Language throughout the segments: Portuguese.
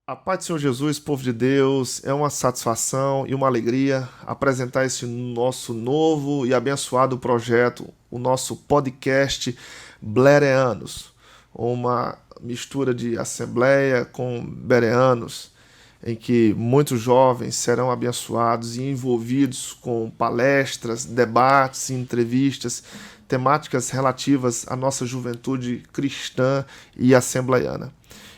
A paz do Senhor Jesus, povo de Deus, é uma satisfação e uma alegria apresentar esse nosso novo e abençoado projeto, o nosso podcast Bereanos, uma mistura de assembleia com bereanos, em que muitos jovens serão abençoados e envolvidos com palestras, debates e entrevistas, temáticas relativas à nossa juventude cristã e assembleiana.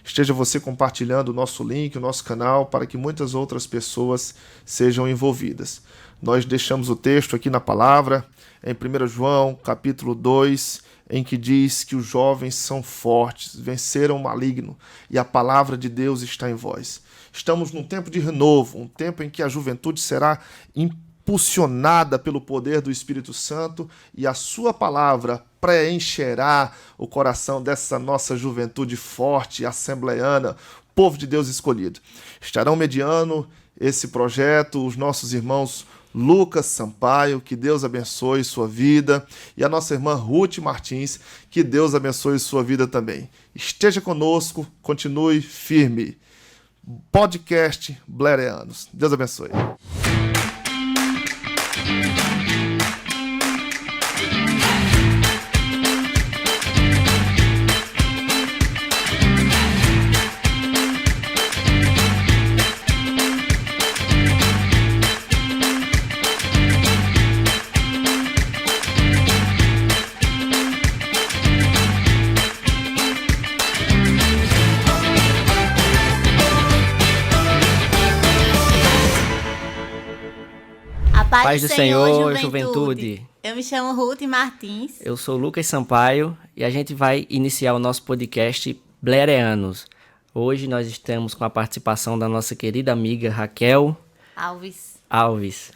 Esteja você compartilhando o nosso link, o nosso canal, para que muitas outras pessoas sejam envolvidas. Nós deixamos o texto aqui na palavra, em 1 João, capítulo 2, em que diz que os jovens são fortes, venceram o maligno, e a palavra de Deus está em vós. Estamos num tempo de renovo, um tempo em que a juventude será impulsionada pelo poder do Espírito Santo e a sua palavra preencherá o coração dessa nossa juventude forte, assembleiana, povo de Deus escolhido. Estarão mediando esse projeto os nossos irmãos Lucas Sampaio, que Deus abençoe sua vida, e a nossa irmã Ruth Martins, que Deus abençoe sua vida também. Esteja conosco, continue firme. Podcast Bereanos. Deus abençoe. Paz do Senhor, juventude. juventude. Eu me chamo Ruth Martins. Eu sou Lucas Sampaio e a gente vai iniciar o nosso podcast Bereanos. Hoje nós estamos com a participação da nossa querida amiga Raquel Alves.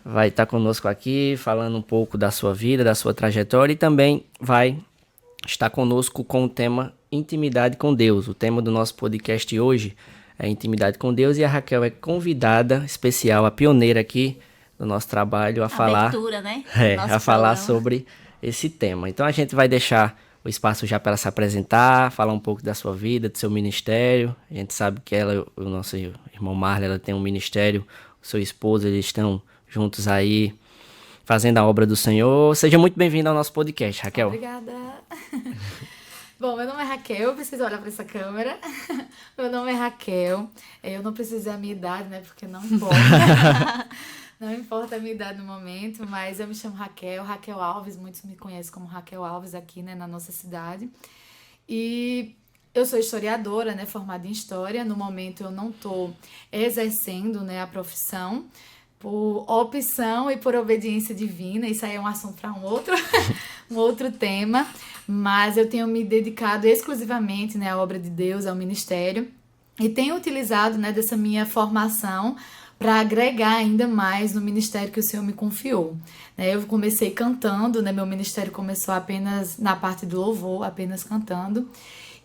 Vai estar conosco aqui falando um pouco da sua vida, da sua trajetória e também vai estar conosco com o tema Intimidade com Deus. O tema do nosso podcast hoje é Intimidade com Deus e a Raquel é convidada especial, a pioneira aqui do nosso trabalho a falar, Abertura, né? a falar sobre esse tema. Então a gente vai deixar o espaço já para ela se apresentar, falar um pouco da sua vida, do seu ministério. A gente sabe que ela, o nosso irmão Marlon, ela tem um ministério, o seu esposo, eles estão juntos aí fazendo a obra do Senhor. Seja muito bem-vinda ao nosso podcast, Raquel. Obrigada. Bom, meu nome é Raquel, eu preciso olhar para essa câmera. Meu nome é Raquel. Eu não preciso dizer a minha idade, né? Porque não importa. Não importa a minha idade no momento, mas eu me chamo Raquel Alves. Muitos me conhecem como Raquel Alves aqui, né, na nossa cidade. E eu sou historiadora, né, formada em História. No momento eu não estou exercendo, né, a profissão por opção e por obediência divina. Isso aí é um assunto para um outro tema. Mas eu tenho me dedicado exclusivamente, né, à obra de Deus, ao ministério. E tenho utilizado, né, dessa minha formação para agregar ainda mais no ministério que o Senhor me confiou. Eu comecei cantando, né? Meu ministério começou apenas na parte do louvor, apenas cantando.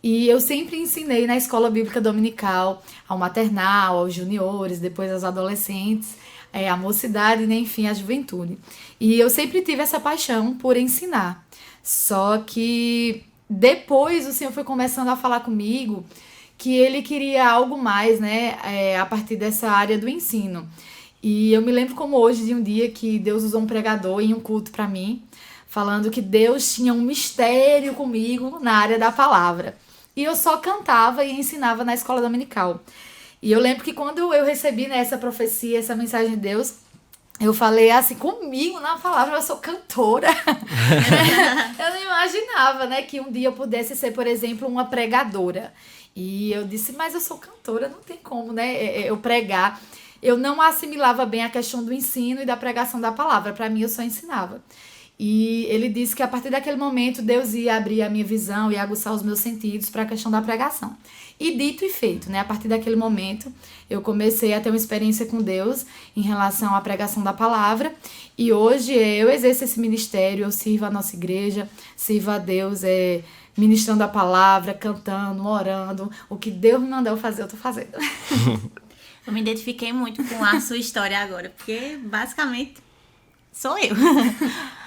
E eu sempre ensinei na escola bíblica dominical, ao maternal, aos juniores, depois aos adolescentes, à mocidade, né? Enfim, à juventude. E eu sempre tive essa paixão por ensinar. Só que depois o Senhor foi começando a falar comigo que ele queria algo mais, né, a partir dessa área do ensino. E eu me lembro como hoje de um dia que Deus usou um pregador em um culto para mim, falando que Deus tinha um mistério comigo na área da palavra. E eu só cantava e ensinava na escola dominical. E eu lembro que quando eu recebi, né, essa profecia, essa mensagem de Deus, eu falei assim, comigo na palavra, eu sou cantora. Eu não imaginava, né, que um dia eu pudesse ser, por exemplo, uma pregadora. E eu disse, mas eu sou cantora, não tem como, né, eu pregar. Eu não assimilava bem a questão do ensino e da pregação da palavra. Para mim, eu só ensinava. E ele disse que a partir daquele momento, Deus ia abrir a minha visão e aguçar os meus sentidos para a questão da pregação. E dito e feito, né? A partir daquele momento, eu comecei a ter uma experiência com Deus em relação à pregação da palavra. E hoje eu exerço esse ministério, eu sirvo a nossa igreja, sirvo a Deus, ministrando a palavra, cantando, orando. O que Deus me mandou fazer, eu tô fazendo. Eu me identifiquei muito com a sua história agora, porque basicamente sou eu.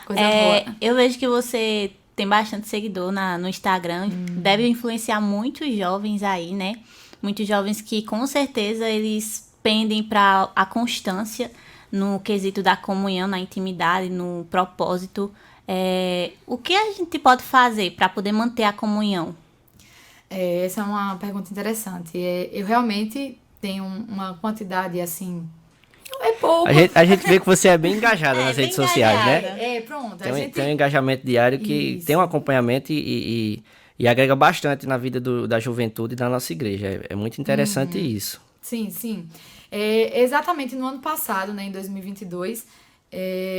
Coisa boa. Eu vejo que você tem bastante seguidor no Instagram, deve influenciar muitos jovens aí, né? muitos jovens que com certeza eles pendem para a constância no quesito da comunhão, na intimidade, no propósito. O que a gente pode fazer para poder manter a comunhão? Essa é uma pergunta interessante. Eu realmente tenho uma quantidade, assim, é pouco. A gente vê que você é bem engajada nas redes sociais, né? Pronto. Tem um engajamento diário que tem um acompanhamento e agrega bastante na vida da juventude da nossa igreja. É muito interessante isso. Sim. Exatamente no ano passado, né, em 2022,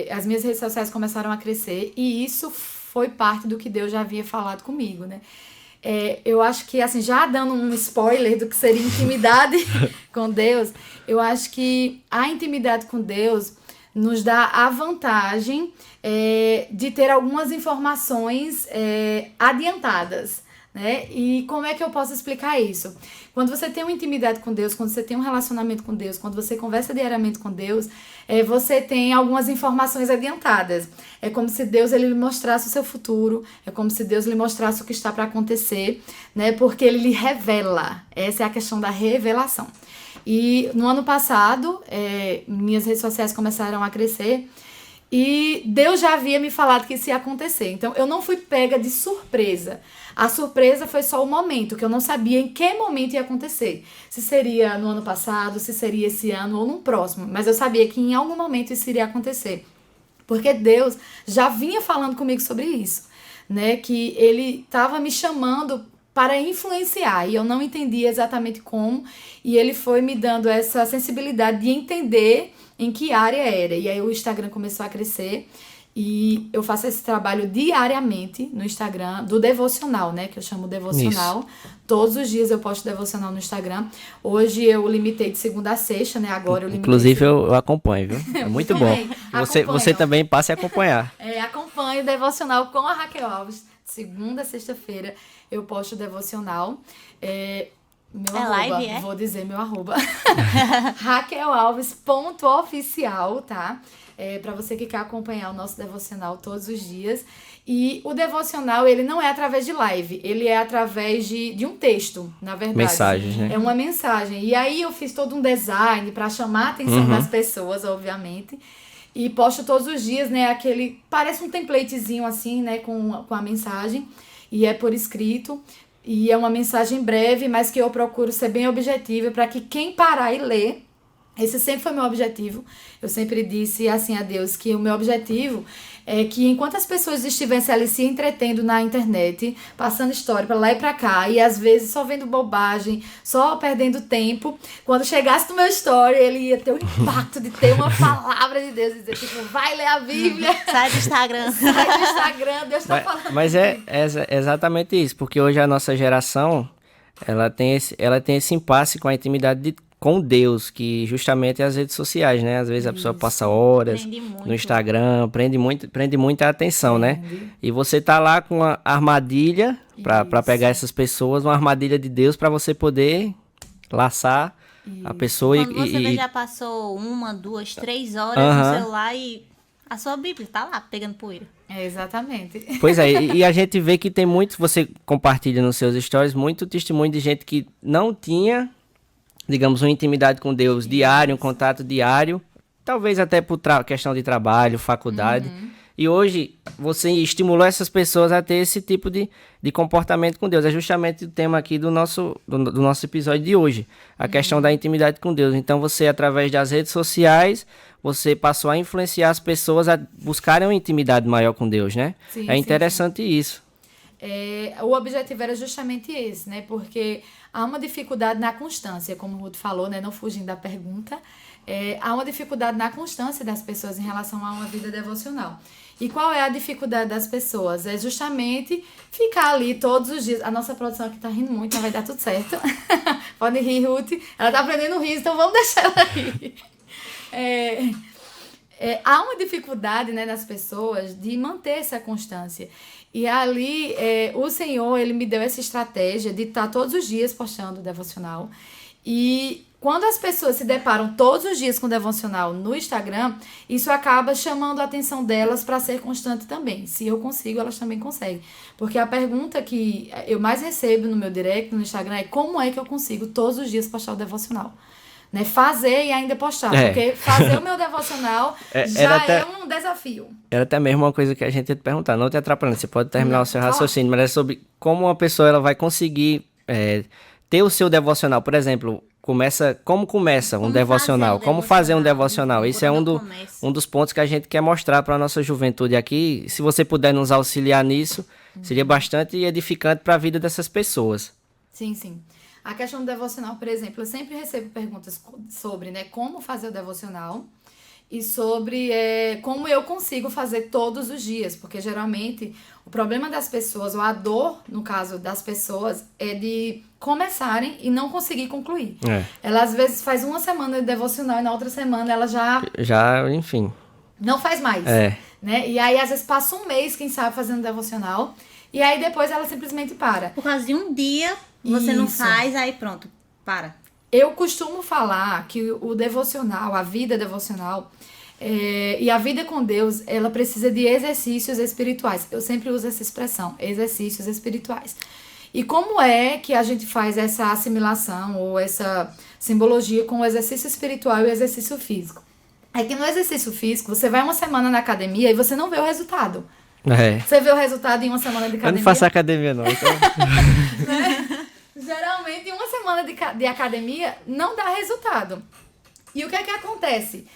as minhas redes sociais começaram a crescer e isso foi parte do que Deus já havia falado comigo, né? Eu acho que, assim, já dando um spoiler do que seria intimidade com Deus, eu acho que a intimidade com Deus nos dá a vantagem de ter algumas informações adiantadas, né? E como é que eu posso explicar isso? Quando você tem uma intimidade com Deus, quando você tem um relacionamento com Deus, quando você conversa diariamente com Deus, você tem algumas informações adiantadas. É como se Deus ele lhe mostrasse o seu futuro, é como se Deus lhe mostrasse o que está para acontecer, né? Porque ele lhe revela. Essa é a questão da revelação. E no ano passado, minhas redes sociais começaram a crescer e Deus já havia me falado que isso ia acontecer. Então, eu não fui pega de surpresa. A surpresa foi só o momento, que eu não sabia em que momento ia acontecer. Se seria no ano passado, se seria esse ano ou no próximo. Mas eu sabia que em algum momento isso iria acontecer. Porque Deus já vinha falando comigo sobre isso, né? Que Ele estava me chamando para influenciar. E eu não entendia exatamente como. E Ele foi me dando essa sensibilidade de entender em que área era. E aí o Instagram começou a crescer. E eu faço esse trabalho diariamente no Instagram, do devocional, né? Que eu chamo devocional. Isso. Todos os dias eu posto devocional no Instagram. Hoje eu limitei de segunda a sexta, né? Agora eu limitei... Inclusive eu acompanho, viu? É muito bom. Você também passe a acompanhar. Acompanho o devocional com a Raquel Alves. De segunda a sexta-feira eu posto devocional. Meu arroba, live, vou dizer meu arroba. raquelalves.oficial, tá? Para você que quer acompanhar o nosso devocional todos os dias. E o devocional, ele não é através de live, ele é através de um texto, na verdade. Mensagens, né? É uma mensagem. E aí eu fiz todo um design para chamar a atenção das pessoas, obviamente. E posto todos os dias, né, parece um templatezinho assim, né, com a mensagem. E é por escrito. E é uma mensagem breve, mas que eu procuro ser bem objetiva para que quem parar e ler, esse sempre foi meu objetivo. Eu sempre disse assim a Deus que o meu objetivo é que enquanto as pessoas estivessem ali se entretendo na internet, passando história para lá e para cá, e às vezes só vendo bobagem, só perdendo tempo, quando chegasse no meu story, ele ia ter o impacto de ter uma palavra de Deus, dizer tipo, vai ler a Bíblia. Sai do Instagram. Sai do Instagram, Deus está falando. Mas é exatamente isso, porque hoje a nossa geração, ela tem esse impasse com a intimidade com Deus, que justamente é as redes sociais, né? Às vezes a pessoa passa horas no Instagram, prende muita atenção, né? E você tá lá com uma armadilha para pegar essas pessoas, uma armadilha de Deus para você poder laçar a pessoa. Quando você já passou 1, 2, 3 horas no celular e a sua Bíblia tá lá pegando poeira. Exatamente. Pois é, e a gente vê que tem muito, você compartilha nos seus stories, muito testemunho de gente que não tinha, digamos, uma intimidade com Deus diário, um contato diário, talvez até por questão de trabalho, faculdade. E hoje você estimulou essas pessoas a ter esse tipo de comportamento com Deus. É justamente o tema aqui do nosso episódio de hoje, a questão da intimidade com Deus. Então você, através das redes sociais, você passou a influenciar as pessoas a buscarem uma intimidade maior com Deus, né? Sim, é interessante isso. O objetivo era justamente esse, né? Porque há uma dificuldade na constância, como o Ruth falou, né? Não fugindo da pergunta. Há uma dificuldade na constância das pessoas em relação a uma vida devocional. E qual é a dificuldade das pessoas? É justamente ficar ali todos os dias. A nossa produção aqui tá rindo muito, mas vai dar tudo certo. Pode rir, Ruth. Ela tá aprendendo a rir, então vamos deixar ela rir. Há uma dificuldade, né, nas pessoas de manter essa constância. E ali, o Senhor, ele me deu essa estratégia de estar todos os dias postando o devocional. E quando as pessoas se deparam todos os dias com o devocional no Instagram, isso acaba chamando a atenção delas para ser constante também. Se eu consigo, elas também conseguem. Porque a pergunta que eu mais recebo no meu direct, no Instagram, é como é que eu consigo todos os dias postar o devocional? Né? Fazer e ainda postar. Porque fazer o meu devocional é um desafio. Era até mesmo uma coisa que a gente ia te perguntar. Não te atrapalhando, você pode terminar o seu raciocínio, mas é sobre como uma pessoa ela vai conseguir ter o seu devocional. Por exemplo, como começa um devocional? Como fazer um devocional? Isso é um dos pontos que a gente quer mostrar para a nossa juventude aqui. Se você puder nos auxiliar nisso, seria bastante edificante para a vida dessas pessoas. Sim, sim. A questão do devocional, por exemplo, eu sempre recebo perguntas sobre, né, como fazer o devocional e sobre como eu consigo fazer todos os dias, porque geralmente o problema das pessoas, ou a dor, no caso das pessoas, é de começarem e não conseguir concluir. Ela às vezes faz uma semana de devocional e na outra semana ela enfim, não faz mais, né? E aí às vezes passa um mês, quem sabe, fazendo devocional, e aí depois ela simplesmente para. Por causa de um dia você não faz, aí pronto, para. Eu costumo falar que o devocional, a vida devocional e a vida com Deus, ela precisa de exercícios espirituais. Eu sempre uso essa expressão, exercícios espirituais. E como é que a gente faz essa assimilação ou essa simbologia com o exercício espiritual e o exercício físico? É que no exercício físico, você vai uma semana na academia e você não vê o resultado. Você vê o resultado em uma semana de academia? Eu não faço academia, não. Então... né? Geralmente, em uma semana de academia, não dá resultado. E o que é que acontece?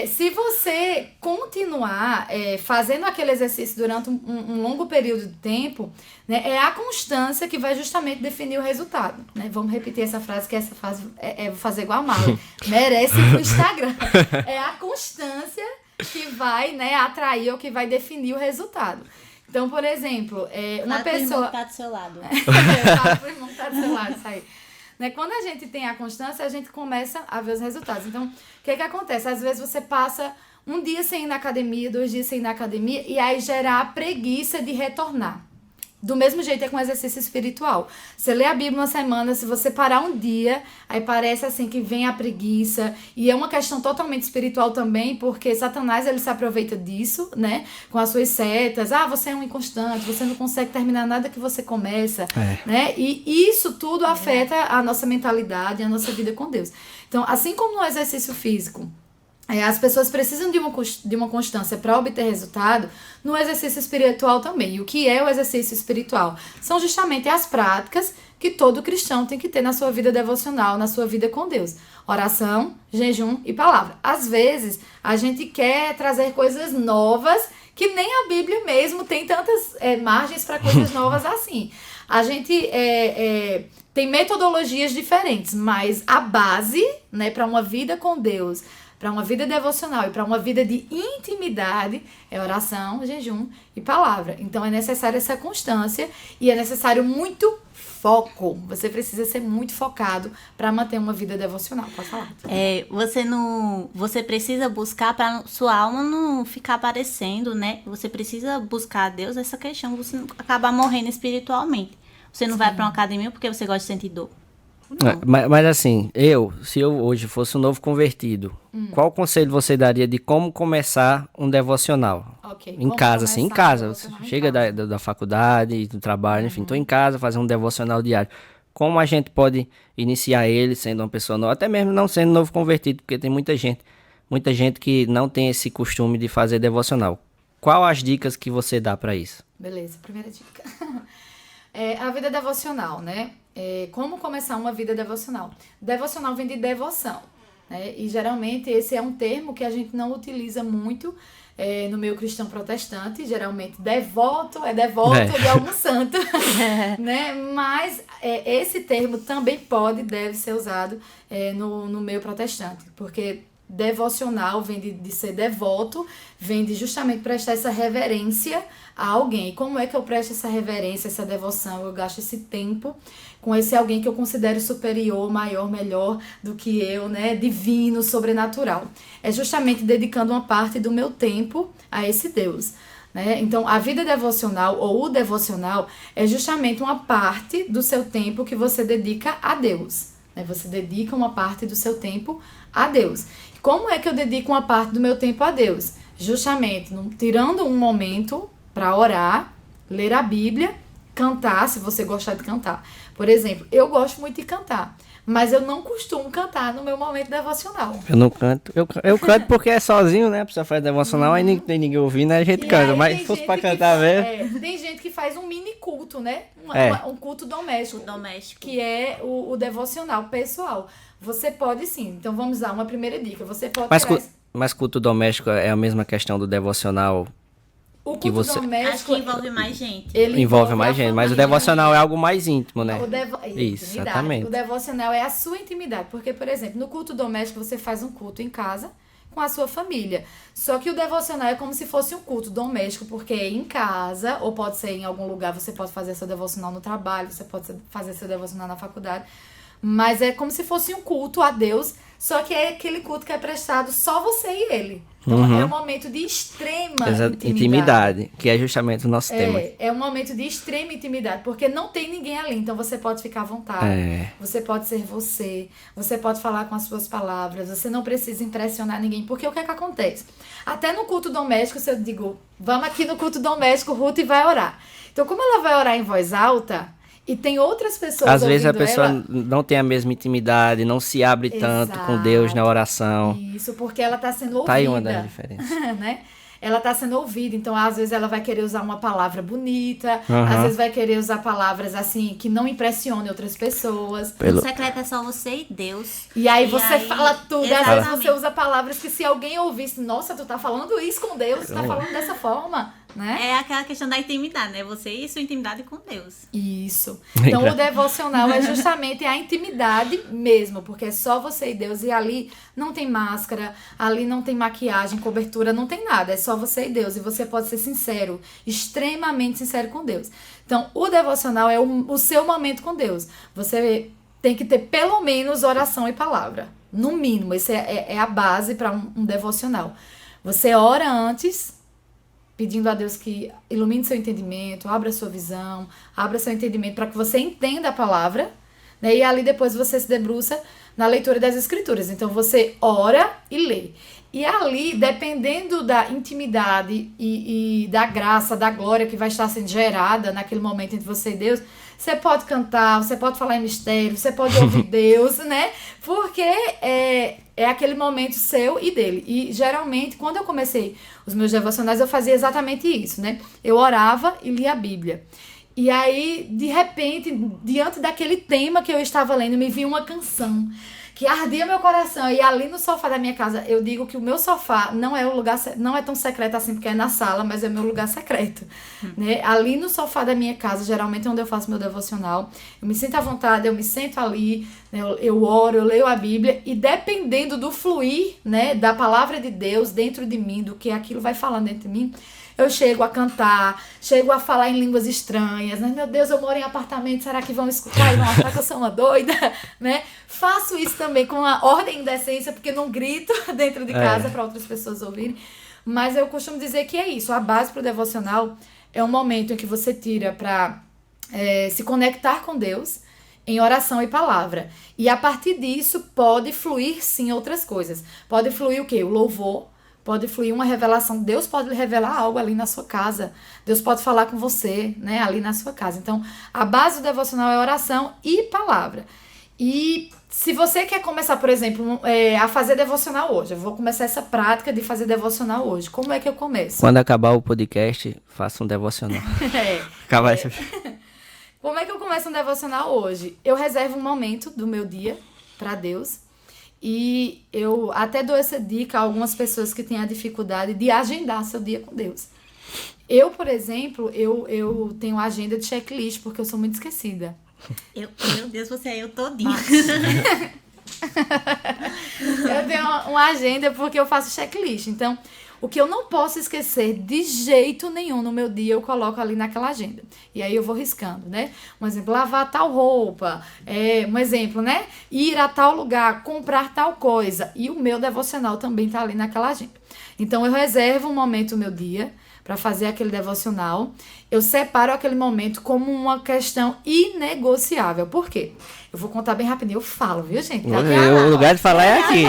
Se você continuar fazendo aquele exercício durante um longo período de tempo, né, é a constância que vai justamente definir o resultado. Né? Vamos repetir essa frase, que essa frase vou fazer igual a Marlon. Merece pro Instagram. É a constância que vai, né, atrair ou que vai definir o resultado. Então, por exemplo, uma pessoa... Fala pro irmão que tá do seu lado. Fala pro irmão que tá do seu lado, isso aí. Né? Quando a gente tem a constância, a gente começa a ver os resultados. Então, o que acontece? Às vezes você passa um dia sem ir na academia, 2 dias sem ir na academia, e aí gera a preguiça de retornar. Do mesmo jeito é com exercício espiritual. Você lê a Bíblia uma semana, se você parar um dia, aí parece assim que vem a preguiça. E é uma questão totalmente espiritual também, porque Satanás ele se aproveita disso, né? Com as suas setas. Você é um inconstante, você não consegue terminar nada que você começa. Né? E isso tudo afeta a nossa mentalidade e a nossa vida com Deus. Então, assim como no exercício físico, as pessoas precisam de uma constância para obter resultado, no exercício espiritual também. E o que é o exercício espiritual? São justamente as práticas que todo cristão tem que ter na sua vida devocional, na sua vida com Deus. Oração, jejum e palavra. Às vezes, a gente quer trazer coisas novas que nem a Bíblia mesmo tem tantas margens para coisas novas assim. A gente tem metodologias diferentes, mas a base, né, para uma vida com Deus, para uma vida devocional e para uma vida de intimidade é oração, jejum e palavra. Então é necessária essa constância e é necessário muito foco. Você precisa ser muito focado para manter uma vida devocional. Pode falar. Você precisa buscar para sua alma não ficar aparecendo, né? Você precisa buscar a Deus essa questão, você não acabar morrendo espiritualmente. Você não vai para uma academia porque você gosta de sentir dor. Mas assim, se eu hoje fosse um novo convertido, qual conselho você daria de como começar um devocional? Em casa, assim, em casa. Você chega da faculdade, do trabalho, enfim, estou em casa, fazer um devocional diário. Como a gente pode iniciar ele sendo uma pessoa nova, até mesmo não sendo novo convertido, porque tem muita gente que não tem esse costume de fazer devocional. Qual as dicas que você dá para isso? Beleza, primeira dica. A vida devocional, né? Como começar uma vida devocional? Devocional vem de devoção, né? E geralmente esse é um termo que a gente não utiliza muito no meio cristão protestante. Geralmente devoto de algum santo, né? Mas esse termo também deve ser usado no meio protestante, porque devocional vem de ser devoto, vem de justamente prestar essa reverência a alguém. E como é que eu presto essa reverência, essa devoção? Eu gasto esse tempo com esse alguém que eu considero superior, maior, melhor do que eu, né? Divino, sobrenatural. É justamente dedicando uma parte do meu tempo a esse Deus, né? Então, a vida devocional ou o devocional é justamente uma parte do seu tempo que você dedica a Deus. né? Você dedica uma parte do seu tempo a Deus. Como é que eu dedico uma parte do meu tempo a Deus? Justamente tirando um momento para orar, ler a Bíblia, cantar, se você gostar de cantar. Por exemplo, eu gosto muito de cantar, mas eu não costumo cantar no meu momento devocional. Eu não canto. Eu canto porque é sozinho, né? A pessoa faz devocional, aí nem tem ninguém ouvindo, aí a gente canta. Mas se fosse pra cantar mesmo... tem gente que faz um mini culto, né? Um culto doméstico. Que é o devocional pessoal. Você pode sim. Então vamos dar uma primeira dica. Você pode Mas culto doméstico é a mesma questão do devocional? O culto doméstico... Acho que envolve mais gente. Ele envolve mais gente, mas o devocional é algo mais íntimo, né? Isso, exatamente. O devocional é a sua intimidade. Porque, por exemplo, no culto doméstico você faz um culto em casa com a sua família. Só que o devocional é como se fosse um culto doméstico, porque é em casa, ou pode ser em algum lugar, você pode fazer seu devocional no trabalho, você pode fazer seu devocional na faculdade. Mas é como se fosse um culto a Deus, só que é aquele culto que é prestado só você e ele. Então, é um momento de extrema intimidade. Que é justamente o nosso tema. É um momento de extrema intimidade, porque não tem ninguém ali, então você pode ficar à vontade, você pode ser você pode falar com as suas palavras, você não precisa impressionar ninguém, porque o que é que acontece? Até no culto doméstico, se eu digo, vamos aqui no culto doméstico, Ruth vai orar. Então, como ela vai orar em voz alta, e tem outras pessoas às vezes a pessoa não tem a mesma intimidade, não se abre tanto com Deus na oração. Isso, porque ela está sendo ouvida. Tá aí uma das diferenças. Né? Ela está sendo ouvida, então às vezes ela vai querer usar uma palavra bonita, às vezes vai querer usar palavras assim que não impressionem outras pessoas. O secreto é só você e Deus. E aí você fala tudo, às vezes você usa palavras que se alguém ouvisse, nossa, tu tá falando isso com Deus, tu tá falando dessa forma, né? É aquela questão da intimidade, né? Você e sua intimidade com Deus. Isso. Então o devocional é justamente a intimidade mesmo, porque é só você e Deus, e ali não tem máscara, ali não tem maquiagem, cobertura, não tem nada, é só você e Deus, e você pode ser sincero, extremamente sincero com Deus. Então o devocional é o seu momento com Deus. Você tem que ter pelo menos oração e palavra, no mínimo, isso é a base para um devocional. Você ora antes, pedindo a Deus que ilumine seu entendimento, abra sua visão, abra seu entendimento para que você entenda a palavra, né? E ali depois você se debruça na leitura das escrituras. Então você ora e lê. E ali, dependendo da intimidade e da graça, da glória que vai estar sendo gerada naquele momento entre você e Deus, você pode cantar, você pode falar em mistério, você pode ouvir Deus, né? Porque é aquele momento seu e dele. E geralmente, quando eu comecei os meus devocionais, eu fazia exatamente isso, né? Eu orava e lia a Bíblia. E aí, de repente, diante daquele tema que eu estava lendo, me vinha uma canção que ardia meu coração. E ali no sofá da minha casa, eu digo que o meu sofá não é o lugar, não é tão secreto assim, porque é na sala, mas é meu lugar secreto, né? Ali no sofá da minha casa, geralmente é onde eu faço meu devocional. Eu me sinto à vontade, eu me sento ali, né? Eu oro, eu leio a Bíblia, e dependendo do fluir, né, da palavra de Deus dentro de mim, do que aquilo vai falando dentro de mim, eu chego a cantar, chego a falar em línguas estranhas, né? Meu Deus, eu moro em apartamento, será que vão escutar e vão achar que eu sou uma doida, né? Faço isso também com a ordem e decência, porque não grito dentro de casa para outras pessoas ouvirem. Mas eu costumo dizer que é isso, a base para o devocional é um momento em que você tira para se conectar com Deus em oração e palavra. E a partir disso pode fluir sim outras coisas. Pode fluir o quê? O louvor. Pode fluir uma revelação. Deus pode lhe revelar algo ali na sua casa. Deus pode falar com você, né, ali na sua casa. Então, a base do devocional é oração e palavra. E se você quer começar, por exemplo, a fazer devocional hoje, eu vou começar essa prática de fazer devocional hoje. Como é que eu começo? Quando acabar o podcast, faça um devocional. Como é que eu começo um devocional hoje? Eu reservo um momento do meu dia para Deus. E eu até dou essa dica a algumas pessoas que têm a dificuldade de agendar seu dia com Deus. Eu, por exemplo, eu tenho agenda de checklist, porque eu sou muito esquecida. Meu Deus, você é eu todinha. Eu tenho uma agenda porque eu faço checklist. Então, o que eu não posso esquecer de jeito nenhum no meu dia, eu coloco ali naquela agenda. E aí eu vou riscando, né? Um exemplo, lavar tal roupa. Um exemplo, né? Ir a tal lugar, comprar tal coisa. E o meu devocional também tá ali naquela agenda. Então eu reservo um momento no meu dia para fazer aquele devocional, eu separo aquele momento como uma questão inegociável. Por quê? Eu vou contar bem rapidinho, eu falo, viu, gente? O lugar de falar é aqui.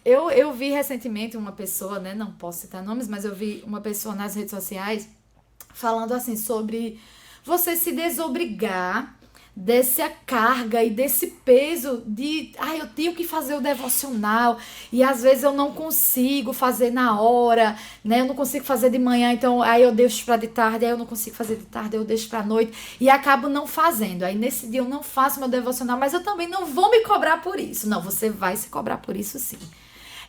Eu vi recentemente uma pessoa, né, não posso citar nomes, mas eu vi uma pessoa nas redes sociais falando assim sobre você se desobrigar dessa carga e desse peso de, eu tenho que fazer o devocional e às vezes eu não consigo fazer na hora, né? Eu não consigo fazer de manhã, então aí eu deixo para de tarde, aí eu não consigo fazer de tarde, eu deixo para noite e acabo não fazendo. Aí nesse dia eu não faço meu devocional, mas eu também não vou me cobrar por isso. Não, você vai se cobrar por isso sim.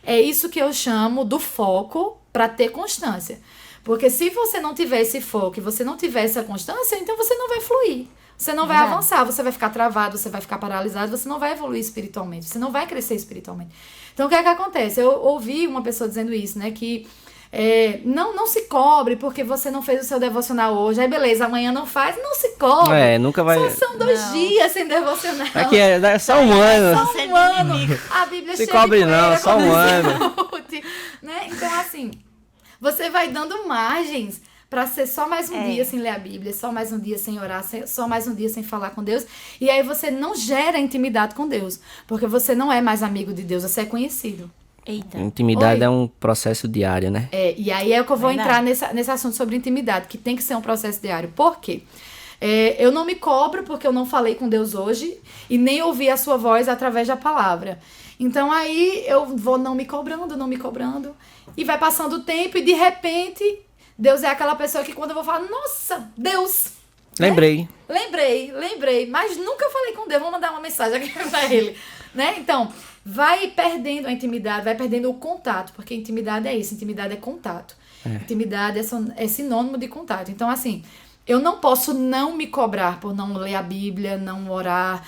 É isso que eu chamo do foco para ter constância. Porque se você não tiver esse foco e você não tiver essa constância, então você não vai fluir. Você não vai avançar, você vai ficar travado, você vai ficar paralisado, você não vai evoluir espiritualmente, você não vai crescer espiritualmente. Então, o que é que acontece? Eu ouvi uma pessoa dizendo isso, né? Que não se cobre porque você não fez o seu devocional hoje. Aí, beleza, amanhã não faz, não se cobre. Nunca vai... Só são 2 dias sem devocional. Aqui é só um ano. Só um ano. A Bíblia se cobre de não, só um ano. Né? Então, assim, você vai dando margens para ser só mais um dia sem ler a Bíblia, só mais um dia sem orar, só mais um dia sem falar com Deus. E aí você não gera intimidade com Deus, porque você não é mais amigo de Deus, você é conhecido. Eita. Intimidade é um processo diário, né? E aí é que eu vou entrar nesse assunto sobre intimidade, que tem que ser um processo diário. Por quê? Eu não me cobro porque eu não falei com Deus hoje e nem ouvi a sua voz através da palavra. Então aí eu vou não me cobrando, e vai passando o tempo e de repente... Deus é aquela pessoa que quando eu vou falar, nossa, Deus! Lembrei, mas nunca falei com Deus, vou mandar uma mensagem aqui pra ele, né? Então, vai perdendo a intimidade, vai perdendo o contato, porque intimidade é isso, intimidade é contato. Intimidade é sinônimo de contato. Então, assim, eu não posso não me cobrar por não ler a Bíblia, não orar,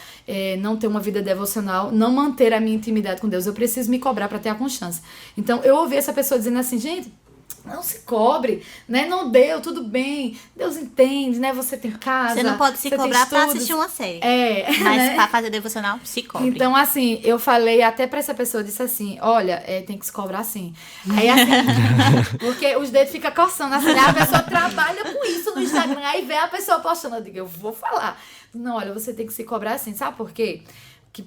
não ter uma vida devocional, não manter a minha intimidade com Deus. Eu preciso me cobrar para ter a constância. Então, eu ouvi essa pessoa dizendo assim, gente... Não se cobre, né? Não deu, tudo bem. Deus entende, né? Você tem casa. Você não pode se cobrar pra assistir uma série. Mas né? Pra fazer devocional, se cobre. Então, assim, eu falei até pra essa pessoa, disse assim, olha, tem que se cobrar sim. Aí, assim, porque os dedos ficam coçando, assim, né? A pessoa trabalha com isso no Instagram, aí vê a pessoa postando, eu digo, eu vou falar. Não, olha, você tem que se cobrar assim, sabe por quê?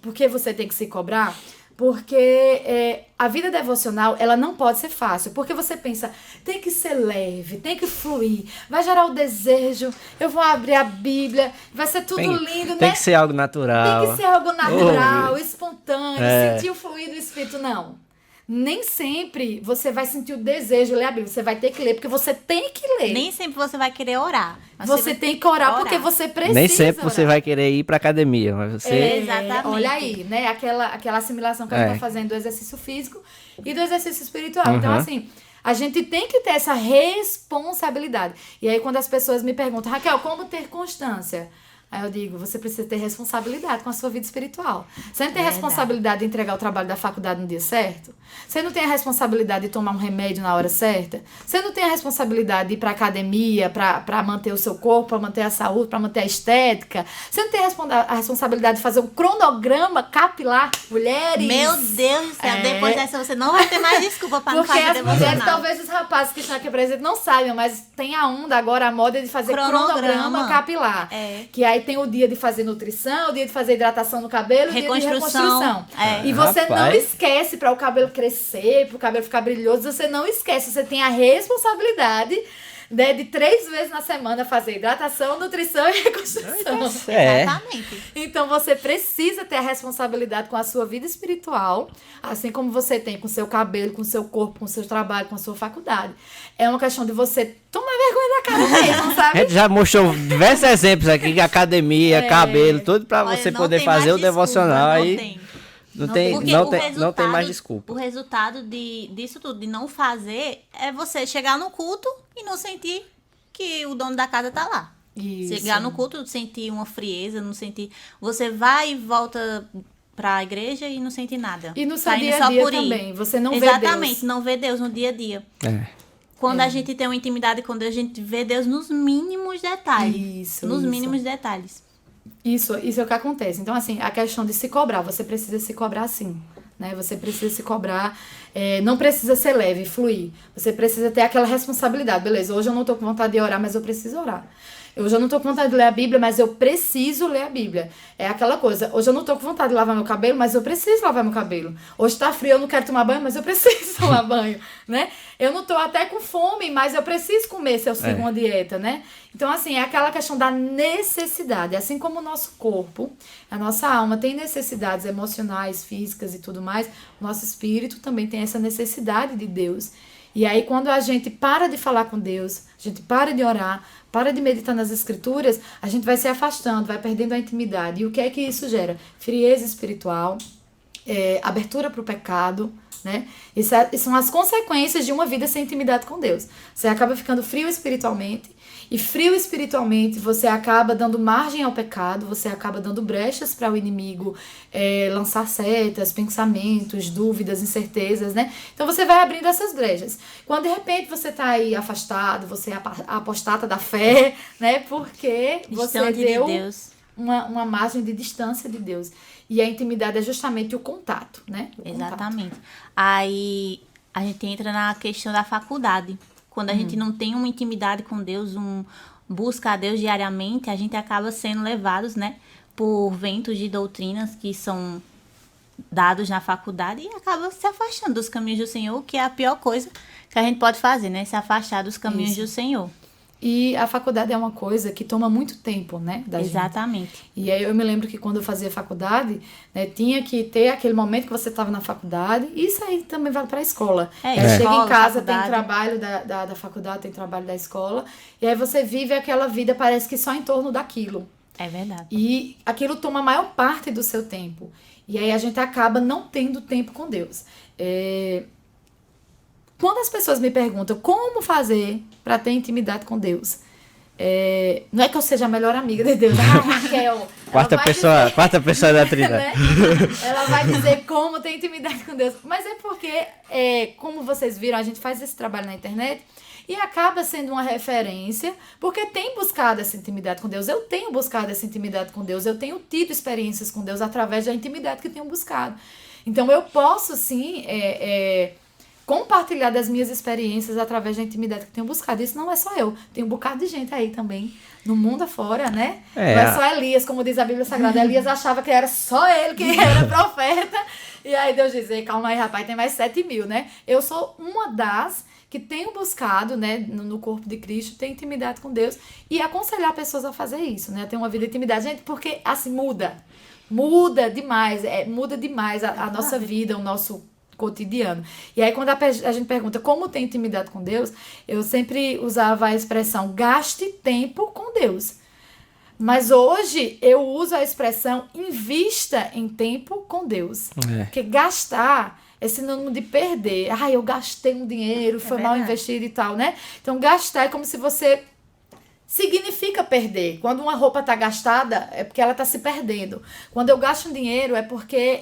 Por que você tem que se cobrar? Porque a vida devocional, ela não pode ser fácil. Porque você pensa, tem que ser leve, tem que fluir, vai gerar o desejo, eu vou abrir a Bíblia, vai ser tudo lindo, né? Tem que ser algo natural. Tem que ser algo natural, espontâneo, sentir o fluir do Espírito. Não. Nem sempre você vai sentir o desejo de ler a Bíblia. Você vai ter que ler, porque você tem que ler. Nem sempre você vai querer orar. Você tem que orar porque você precisa. Nem sempre orar. você vai querer ir pra academia, mas você... Exatamente. Olha aí, né? Aquela assimilação que a gente tá fazendo do exercício físico e do exercício espiritual. Então, assim, a gente tem que ter essa responsabilidade. E aí, quando as pessoas me perguntam, Raquel, como ter constância? Aí eu digo, você precisa ter responsabilidade com a sua vida espiritual. Você não tem responsabilidade de entregar o trabalho da faculdade no dia certo? Você não tem a responsabilidade de tomar um remédio na hora certa? Você não tem a responsabilidade de ir pra academia pra manter o seu corpo, pra manter a saúde, pra manter a estética? Você não tem a responsabilidade de fazer um cronograma capilar, mulheres? Meu Deus do céu, depois dessa você não vai ter mais desculpa pra não fazer devocional. Porque as mulheres, talvez os rapazes que estão aqui presentes não saibam, mas tem a onda agora, a moda de fazer cronograma capilar. Que aí tem o dia de fazer nutrição, o dia de fazer hidratação no cabelo, o dia de reconstrução. E você não esquece, para o cabelo crescer, para o cabelo ficar brilhoso, você não esquece, você tem a responsabilidade de 3 vezes na semana fazer hidratação, nutrição e reconstrução. Exatamente. Então você precisa ter a responsabilidade com a sua vida espiritual, assim como você tem com o seu cabelo, com o seu corpo, com o seu trabalho, com a sua faculdade. É uma questão de você tomar vergonha da cara mesmo, sabe? A gente já mostrou diversos exemplos aqui, academia, cabelo, tudo pra você poder fazer o devocional aí. Não tem mais desculpa. O resultado disso tudo, de não fazer, é você chegar no culto e não sentir que o dono da casa tá lá. Isso. Chegar no culto, sentir uma frieza, não sentir... Você vai e volta pra igreja e não sente nada. E no seu dia a dia também, você não vê Deus. Exatamente, não vê Deus no dia a dia. Quando a gente tem uma intimidade com Deus, a gente vê Deus nos mínimos detalhes. Mínimos detalhes. Isso é o que acontece. Então, assim, a questão de se cobrar, você precisa se cobrar sim. né? Você precisa se cobrar, não precisa ser leve, fluir. Você precisa ter aquela responsabilidade. Beleza, hoje eu não tô com vontade de orar, mas eu preciso orar. Hoje eu não tô com vontade de ler a Bíblia, mas eu preciso ler a Bíblia. É aquela coisa, hoje eu não tô com vontade de lavar meu cabelo, mas eu preciso lavar meu cabelo. Hoje tá frio, eu não quero tomar banho, mas eu preciso tomar banho, né? Eu não tô até com fome, mas eu preciso comer se eu sigo uma dieta, né? Então, assim, é aquela questão da necessidade. Assim como o nosso corpo, a nossa alma tem necessidades emocionais, físicas e tudo mais, o nosso espírito também tem essa necessidade de Deus. E aí, quando a gente para de falar com Deus, a gente para de orar, para de meditar nas escrituras, a gente vai se afastando, vai perdendo a intimidade. E o que é que isso gera? Frieza espiritual, abertura para o pecado, né? Isso são as consequências de uma vida sem intimidade com Deus. Você acaba ficando frio espiritualmente, e frio espiritualmente você acaba dando margem ao pecado, você acaba dando brechas para o inimigo lançar setas, pensamentos, dúvidas, incertezas, né? Então você vai abrindo essas brechas. Quando de repente você tá aí afastado, você é a apostata da fé, né? Porque você deu uma margem de distância de Deus. E a intimidade é justamente o contato, né? Exatamente. Aí a gente entra na questão da faculdade. Quando a gente não tem uma intimidade com Deus, busca a Deus diariamente, a gente acaba sendo levados, né, por ventos de doutrinas que são dados na faculdade e acaba se afastando dos caminhos do Senhor, que é a pior coisa que a gente pode fazer, né? Se afastar dos caminhos do Senhor. E a faculdade é uma coisa que toma muito tempo, né? Exatamente. Gente. E aí eu me lembro que quando eu fazia faculdade, né, tinha que ter aquele momento que você estava na faculdade. E isso aí também vale para a escola. Chega em casa, tem trabalho da faculdade, tem trabalho da escola. E aí você vive aquela vida, parece que só em torno daquilo. É verdade. E aquilo toma a maior parte do seu tempo. E aí a gente acaba não tendo tempo com Deus. Quando as pessoas me perguntam como fazer para ter intimidade com Deus, não é que eu seja a melhor amiga de Deus. Raquel. Quarta pessoa da Trindade. Né? Ela vai dizer como ter intimidade com Deus. Mas é porque, como vocês viram, a gente faz esse trabalho na internet e acaba sendo uma referência, porque tem buscado essa intimidade com Deus. Eu tenho buscado essa intimidade com Deus. Eu tenho tido experiências com Deus através da intimidade que tenho buscado. Então, eu posso, sim, compartilhar das minhas experiências através da intimidade que tenho buscado. Isso não é só eu. Tem um bocado de gente aí também, no mundo afora, né? Não é só Elias, como diz a Bíblia Sagrada. Elias achava que era só ele que era profeta. E aí Deus diz, calma aí, rapaz, tem mais 7.000, né? Eu sou uma das que tenho buscado, né, no corpo de Cristo, ter intimidade com Deus e aconselhar pessoas a fazer isso, né? A ter uma vida de intimidade. Gente, porque assim, muda demais, muda demais a nossa vida, o nosso cotidiano. E aí, quando a gente pergunta como ter intimidade com Deus, eu sempre usava a expressão gaste tempo com Deus. Mas hoje eu uso a expressão invista em tempo com Deus. Porque gastar é sinônimo de perder. Eu gastei um dinheiro, foi mal investido e tal, né? Então, gastar é como se você... Significa perder. Quando uma roupa está gastada, é porque ela está se perdendo. Quando eu gasto um dinheiro, é porque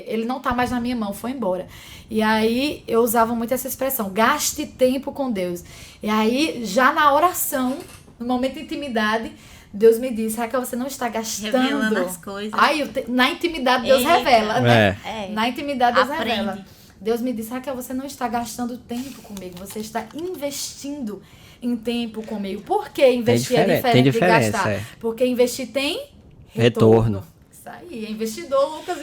ele não está mais na minha mão, foi embora. E aí, eu usava muito essa expressão, gaste tempo com Deus. E aí, já na oração, no momento de intimidade, Deus me disse, Raquel, você não está gastando. Revelando as coisas. Na intimidade, Deus revela, né? Na intimidade, Deus Aprende. revela. Deus me disse, Raquel, você não está gastando tempo comigo, você está investindo em tempo comigo. Por que investir é diferente de gastar? Porque investir tem retorno. Isso aí, investidor, Lucas.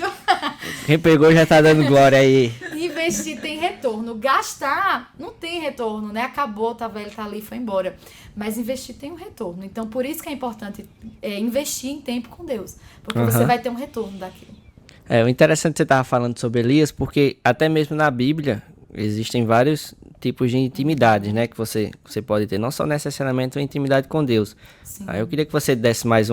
Quem pegou já tá dando glória aí. Investir tem retorno. Gastar não tem retorno, né? Acabou, tá velho, tá ali, foi embora. Mas investir tem um retorno. Então, por isso que é importante investir em tempo com Deus. Porque você vai ter um retorno daquilo. O interessante que você tava falando sobre Elias, porque até mesmo na Bíblia existem vários tipos de intimidade, né? Que você pode ter, não só necessariamente uma intimidade com Deus. Aí eu queria que você desse mais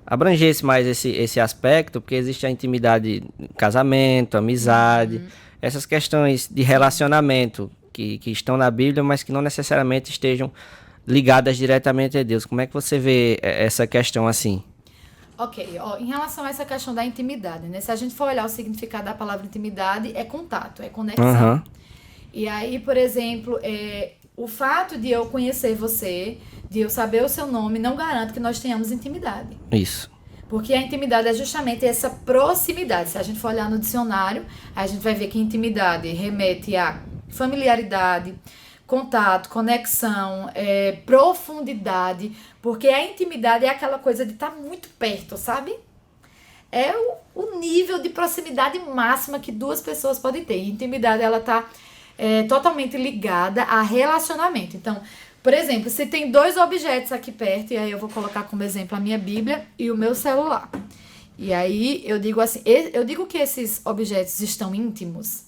abrangesse mais esse aspecto, porque existe a intimidade casamento, amizade, essas questões de relacionamento que estão na Bíblia, mas que não necessariamente estejam ligadas diretamente a Deus. Como é que você vê essa questão assim? Ok, em relação a essa questão da intimidade, né? Se a gente for olhar o significado da palavra intimidade, é contato, é conexão. E aí, por exemplo, o fato de eu conhecer você, de eu saber o seu nome, não garante que nós tenhamos intimidade. Isso. Porque a intimidade é justamente essa proximidade. Se a gente for olhar no dicionário, a gente vai ver que intimidade remete a familiaridade, contato, conexão, profundidade. Porque a intimidade é aquela coisa de estar muito perto, sabe? É o nível de proximidade máxima que duas pessoas podem ter. E intimidade, ela está totalmente ligada a relacionamento. Então, por exemplo, se tem 2 objetos aqui perto, e aí eu vou colocar como exemplo a minha Bíblia e o meu celular. E aí eu digo assim, eu digo que esses objetos estão íntimos.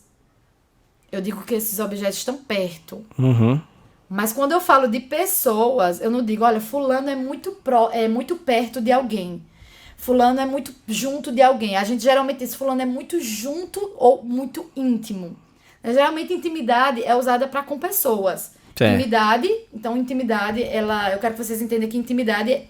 Eu digo que esses objetos estão perto. Uhum. Mas quando eu falo de pessoas, eu não digo, olha, fulano é muito perto de alguém. Fulano é muito junto de alguém. A gente geralmente diz fulano é muito junto ou muito íntimo. Geralmente intimidade é usada para com pessoas. Certo. Intimidade, eu quero que vocês entendam que intimidade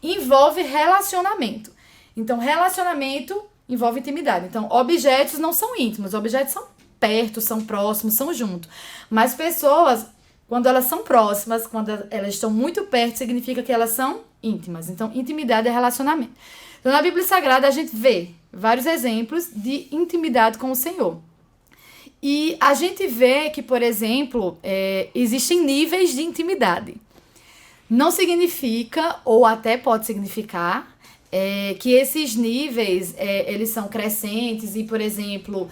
envolve relacionamento. Então, relacionamento envolve intimidade. Então, objetos não são íntimos, objetos são perto, são próximos, são juntos. Mas pessoas, quando elas são próximas, quando elas estão muito perto, significa que elas são íntimas. Então, intimidade é relacionamento. Então, na Bíblia Sagrada, a gente vê vários exemplos de intimidade com o Senhor. E a gente vê que, por exemplo, existem níveis de intimidade. Não significa, ou até pode significar, que esses níveis, eles são crescentes e, por exemplo,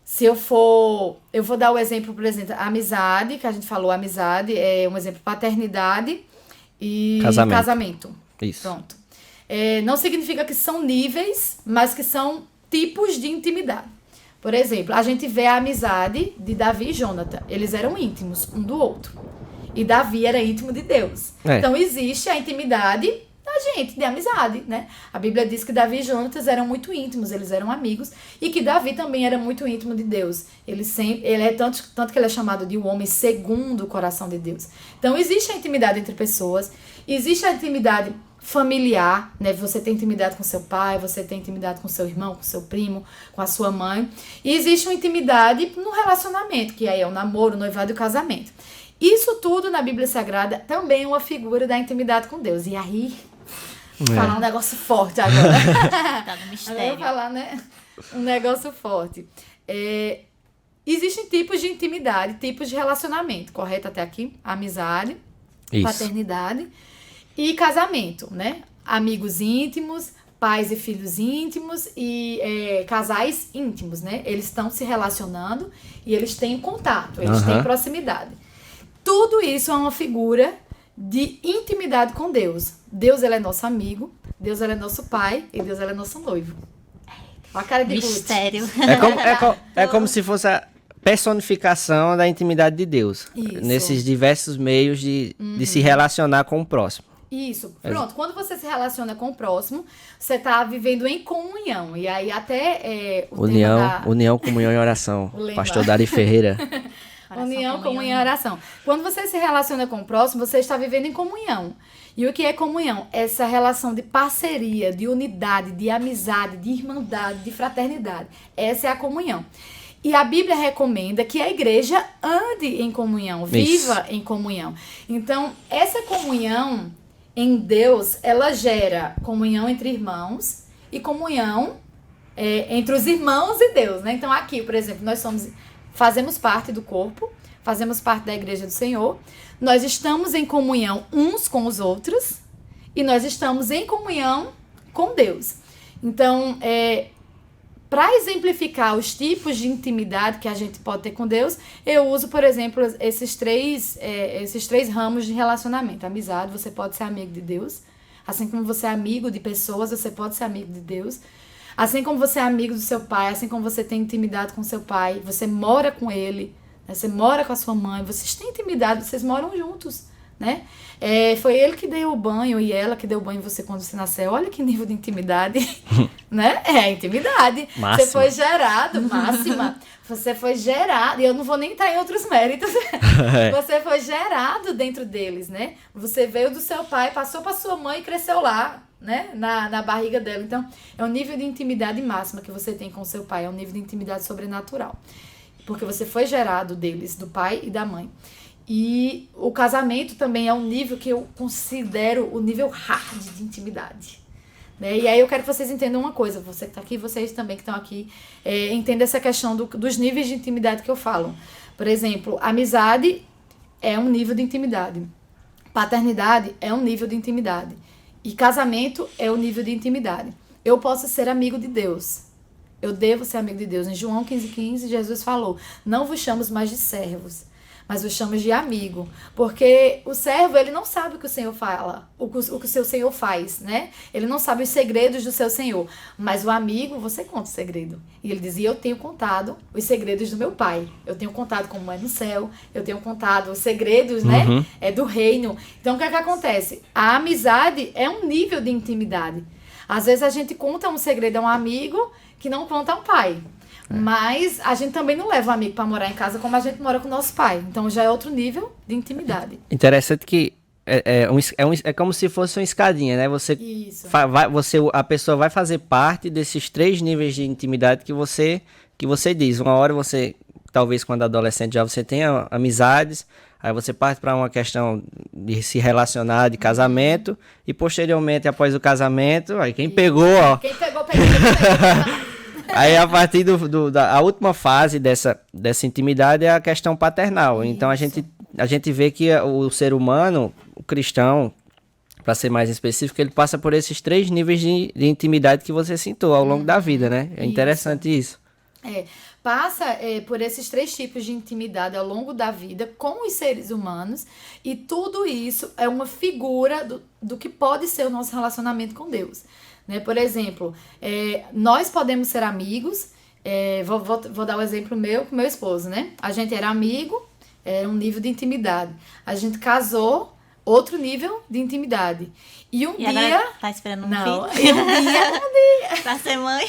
se eu vou dar o exemplo, por exemplo, amizade, que a gente falou, amizade é um exemplo, paternidade e casamento. Isso. Pronto. Não significa que são níveis, mas que são tipos de intimidade. Por exemplo, a gente vê a amizade de Davi e Jonathan. Eles eram íntimos um do outro. E Davi era íntimo de Deus. Então, existe a intimidade da gente, de amizade, né? A Bíblia diz que Davi e Jonathan eram muito íntimos, eles eram amigos. E que Davi também era muito íntimo de Deus. Ele é tanto que ele é chamado de um homem segundo o coração de Deus. Então, existe a intimidade entre pessoas. Existe a intimidade familiar, né? Você tem intimidade com seu pai, você tem intimidade com seu irmão, com seu primo, com a sua mãe. E existe uma intimidade no relacionamento, que aí é o namoro, o noivado e o casamento. Isso tudo na Bíblia Sagrada também é uma figura da intimidade com Deus. E aí, falar um negócio forte agora. Tá no mistério. Agora eu vou falar, né? Um negócio forte. Existem tipos de intimidade, tipos de relacionamento, correto até aqui? Amizade, paternidade e casamento, né? Amigos íntimos, pais e filhos íntimos e casais íntimos, né? Eles estão se relacionando e eles têm contato, eles têm proximidade. Tudo isso é uma figura de intimidade com Deus. Deus, ele é nosso amigo, Deus, ele é nosso pai e Deus, ele é nosso noivo. Olha a cara de mistério. É como se fosse a personificação da intimidade de Deus. Isso. Nesses diversos meios de se relacionar com o próximo. Isso, pronto. Quando você se relaciona com o próximo, você está vivendo em comunhão. E aí até União, comunhão e oração. Pastor Dari Ferreira. União, comunhão e oração. Quando você se relaciona com o próximo, você está vivendo em comunhão. E o que é comunhão? Essa relação de parceria, de unidade, de amizade, de irmandade, de fraternidade. Essa é a comunhão. E a Bíblia recomenda que a igreja ande em comunhão, viva em comunhão. Então, essa comunhão em Deus, ela gera comunhão entre irmãos e comunhão entre os irmãos e Deus, né? Então, aqui, por exemplo, nós fazemos parte do corpo, fazemos parte da igreja do Senhor, nós estamos em comunhão uns com os outros e nós estamos em comunhão com Deus. Então, para exemplificar os tipos de intimidade que a gente pode ter com Deus, eu uso, por exemplo, esses três ramos de relacionamento. Amizade, você pode ser amigo de Deus. Assim como você é amigo de pessoas, você pode ser amigo de Deus. Assim como você é amigo do seu pai, assim como você tem intimidade com seu pai, você mora com ele, né? Você mora com a sua mãe, vocês têm intimidade, vocês moram juntos, né? Foi ele que deu o banho e ela que deu o banho em você quando você nasceu. Olha que nível de intimidade, né? Intimidade. Máxima. Você foi gerado, máxima. Você foi gerado, e eu não vou nem entrar em outros méritos. Você foi gerado dentro deles, né? Você veio do seu pai, passou para sua mãe e cresceu lá, né? Na barriga dela. Então, é um nível de intimidade máxima que você tem com o seu pai. É um nível de intimidade sobrenatural. Porque você foi gerado deles, do pai e da mãe. E o casamento também é um nível que eu considero o nível hard de intimidade. né? E aí eu quero que vocês entendam uma coisa, você que está aqui, vocês também que estão aqui, entendam essa questão dos níveis de intimidade que eu falo. Por exemplo, amizade é um nível de intimidade. Paternidade é um nível de intimidade. E casamento é um nível de intimidade. Eu posso ser amigo de Deus. Eu devo ser amigo de Deus. Em João 15,15, Jesus falou: não vos chamo mais de servos, mas vos chamo de amigo. Porque o servo, ele não sabe o que o Senhor fala, o que o seu Senhor faz, né? Ele não sabe os segredos do seu Senhor. Mas o amigo, você conta o segredo. E ele dizia: eu tenho contado os segredos do meu Pai. Eu tenho contado como é no céu. Eu tenho contado os segredos, né? Do reino. Então, o que é que acontece? A amizade é um nível de intimidade. Às vezes a gente conta um segredo a um amigo que não conta a um pai. Mas a gente também não leva o amigo para morar em casa como a gente mora com o nosso pai. Então já é outro nível de intimidade. Interessante que é como se fosse uma escadinha, né? A pessoa vai fazer parte desses 3 níveis de intimidade que você diz. Uma hora você, talvez quando adolescente já você tenha amizades, aí você parte para uma questão de se relacionar, de casamento, e posteriormente, após o casamento, aí quem pegou, ó. Quem pegou. Aí a partir da última fase dessa intimidade é a questão paternal. Isso. Então a gente vê que o ser humano, o cristão, para ser mais específico, ele passa por esses 3 níveis de intimidade que você citou ao longo da vida, né? É interessante isso. Passa por esses 3 tipos de intimidade ao longo da vida com os seres humanos, e tudo isso é uma figura do que pode ser o nosso relacionamento com Deus. Né? Por exemplo, nós podemos ser amigos, vou dar o exemplo meu com meu esposo, né? A gente era amigo, era um nível de intimidade. A gente casou, outro nível de intimidade. E um dia... Tá esperando não, filho? Um dia... Pra ser mãe?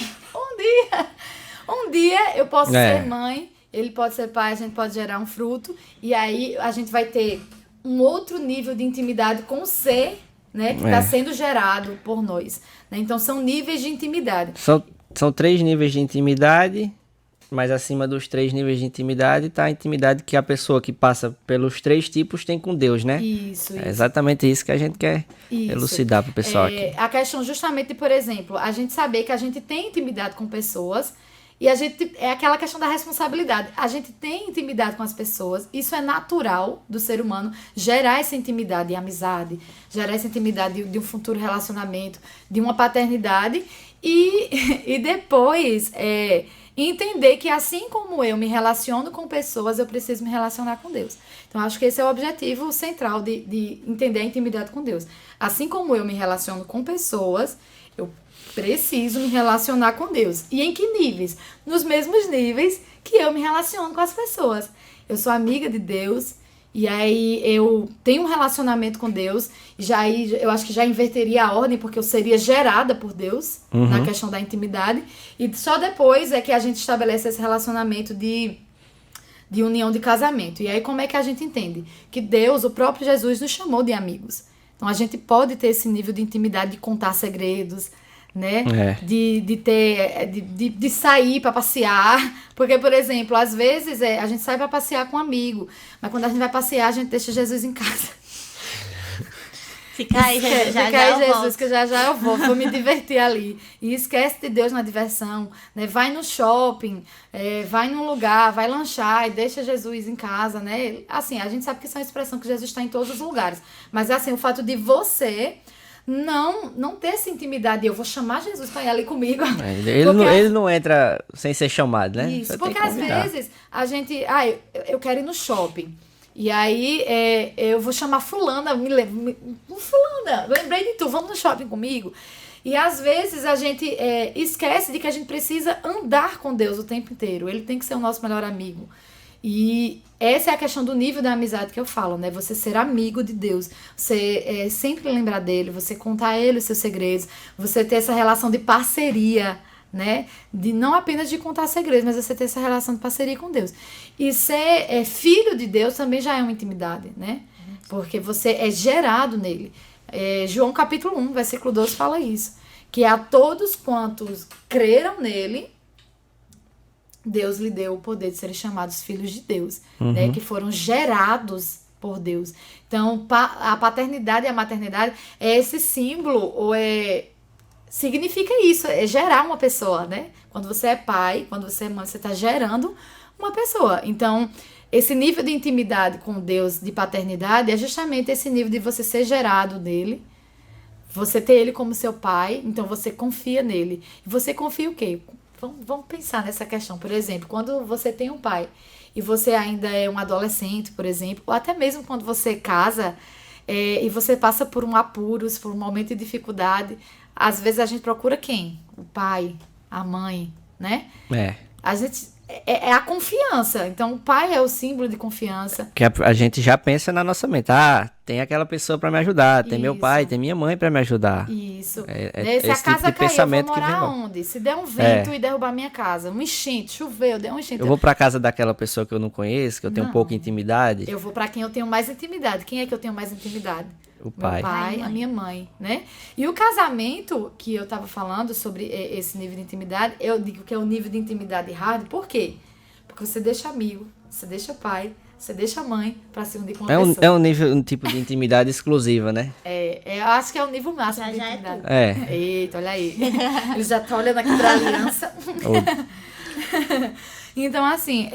Um dia eu posso ser mãe, ele pode ser pai, a gente pode gerar um fruto, e aí a gente vai ter um outro nível de intimidade com o ser, né, que está sendo gerado por nós. Né? Então são níveis de intimidade. São 3 níveis de intimidade, mas acima dos 3 níveis de intimidade está a intimidade que a pessoa que passa pelos 3 tipos tem com Deus, né? Isso. É exatamente isso que a gente quer elucidar para o pessoal aqui. A questão justamente de, por exemplo, a gente saber que a gente tem intimidade com pessoas, e a gente, é aquela questão da responsabilidade. A gente tem intimidade com as pessoas, isso é natural do ser humano, gerar essa intimidade e amizade, gerar essa intimidade de um futuro relacionamento, de uma paternidade, e depois entender que assim como eu me relaciono com pessoas, eu preciso me relacionar com Deus. Então, acho que esse é o objetivo central de entender a intimidade com Deus. Assim como eu me relaciono com pessoas, eu preciso me relacionar com Deus. E em que níveis? Nos mesmos níveis que eu me relaciono com as pessoas. Eu sou amiga de Deus, e aí eu tenho um relacionamento com Deus, eu acho que já inverteria a ordem, porque eu seria gerada por Deus na questão da intimidade, e só depois é que a gente estabelece esse relacionamento de união de casamento. E aí como é que a gente entende? Que Deus, o próprio Jesus, nos chamou de amigos. Então a gente pode ter esse nível de intimidade, de contar segredos, né? De sair para passear, porque, por exemplo, às vezes a gente sai para passear com um amigo, mas quando a gente vai passear, a gente deixa Jesus em casa. Fica aí, Jesus, Jesus, que já eu vou me divertir ali. E esquece de Deus na diversão, né? Vai no shopping, vai num lugar, vai lanchar e deixa Jesus em casa, né? Assim, a gente sabe que isso é uma expressão que Jesus está em todos os lugares, mas assim, o fato de você não ter essa intimidade, eu vou chamar Jesus para ir ali comigo. Ele não entra sem ser chamado, né? Isso, porque às vezes a gente, eu quero ir no shopping, e aí eu vou chamar fulana, fulana, lembrei de tu, vamos no shopping comigo. E às vezes a gente esquece de que a gente precisa andar com Deus o tempo inteiro, ele tem que ser o nosso melhor amigo. E essa é a questão do nível da amizade que eu falo, né? Você ser amigo de Deus, você sempre lembrar dele, você contar a ele os seus segredos, você ter essa relação de parceria, né? De não apenas de contar segredos, mas você ter essa relação de parceria com Deus. E ser filho de Deus também já é uma intimidade, né? Porque você é gerado nele. João capítulo 1, versículo 12 fala isso, que a todos quantos creram nele, Deus lhe deu o poder de serem chamados filhos de Deus, né? Que foram gerados por Deus. Então, a paternidade e a maternidade é esse símbolo, ou significa isso, é gerar uma pessoa, né? Quando você é pai, quando você é mãe, você está gerando uma pessoa. Então, esse nível de intimidade com Deus, de paternidade, é justamente esse nível de você ser gerado dele, você ter ele como seu pai, então você confia nele. E você confia o quê? Vamos pensar nessa questão. Por exemplo, quando você tem um pai e você ainda é um adolescente, por exemplo, ou até mesmo quando você casa e você passa por um apuros, por um momento de dificuldade, às vezes a gente procura quem? O pai, a mãe, né? A gente... É a confiança. Então, o pai é o símbolo de confiança. Que a gente já pensa na nossa mente. Tem aquela pessoa para me ajudar. Tem meu pai, tem minha mãe para me ajudar. Isso. Se a casa tipo cair, eu vou morar onde? Se der um vento e derrubar minha casa, um enchente, choveu, deu um enchente. Eu vou para casa daquela pessoa que eu não conheço, que eu tenho pouca intimidade. Eu vou para quem eu tenho mais intimidade. Quem é que eu tenho mais intimidade? O pai. Meu pai, a minha mãe, né? E o casamento, que eu tava falando sobre esse nível de intimidade, eu digo que é o nível de intimidade hard, por quê? Porque você deixa amigo, você deixa pai, você deixa mãe pra se unir com uma pessoa. É um tipo de intimidade exclusiva, né? Eu acho que é o nível máximo de intimidade. Eita, olha aí. Ele já tá olhando aqui pra aliança. Então, assim,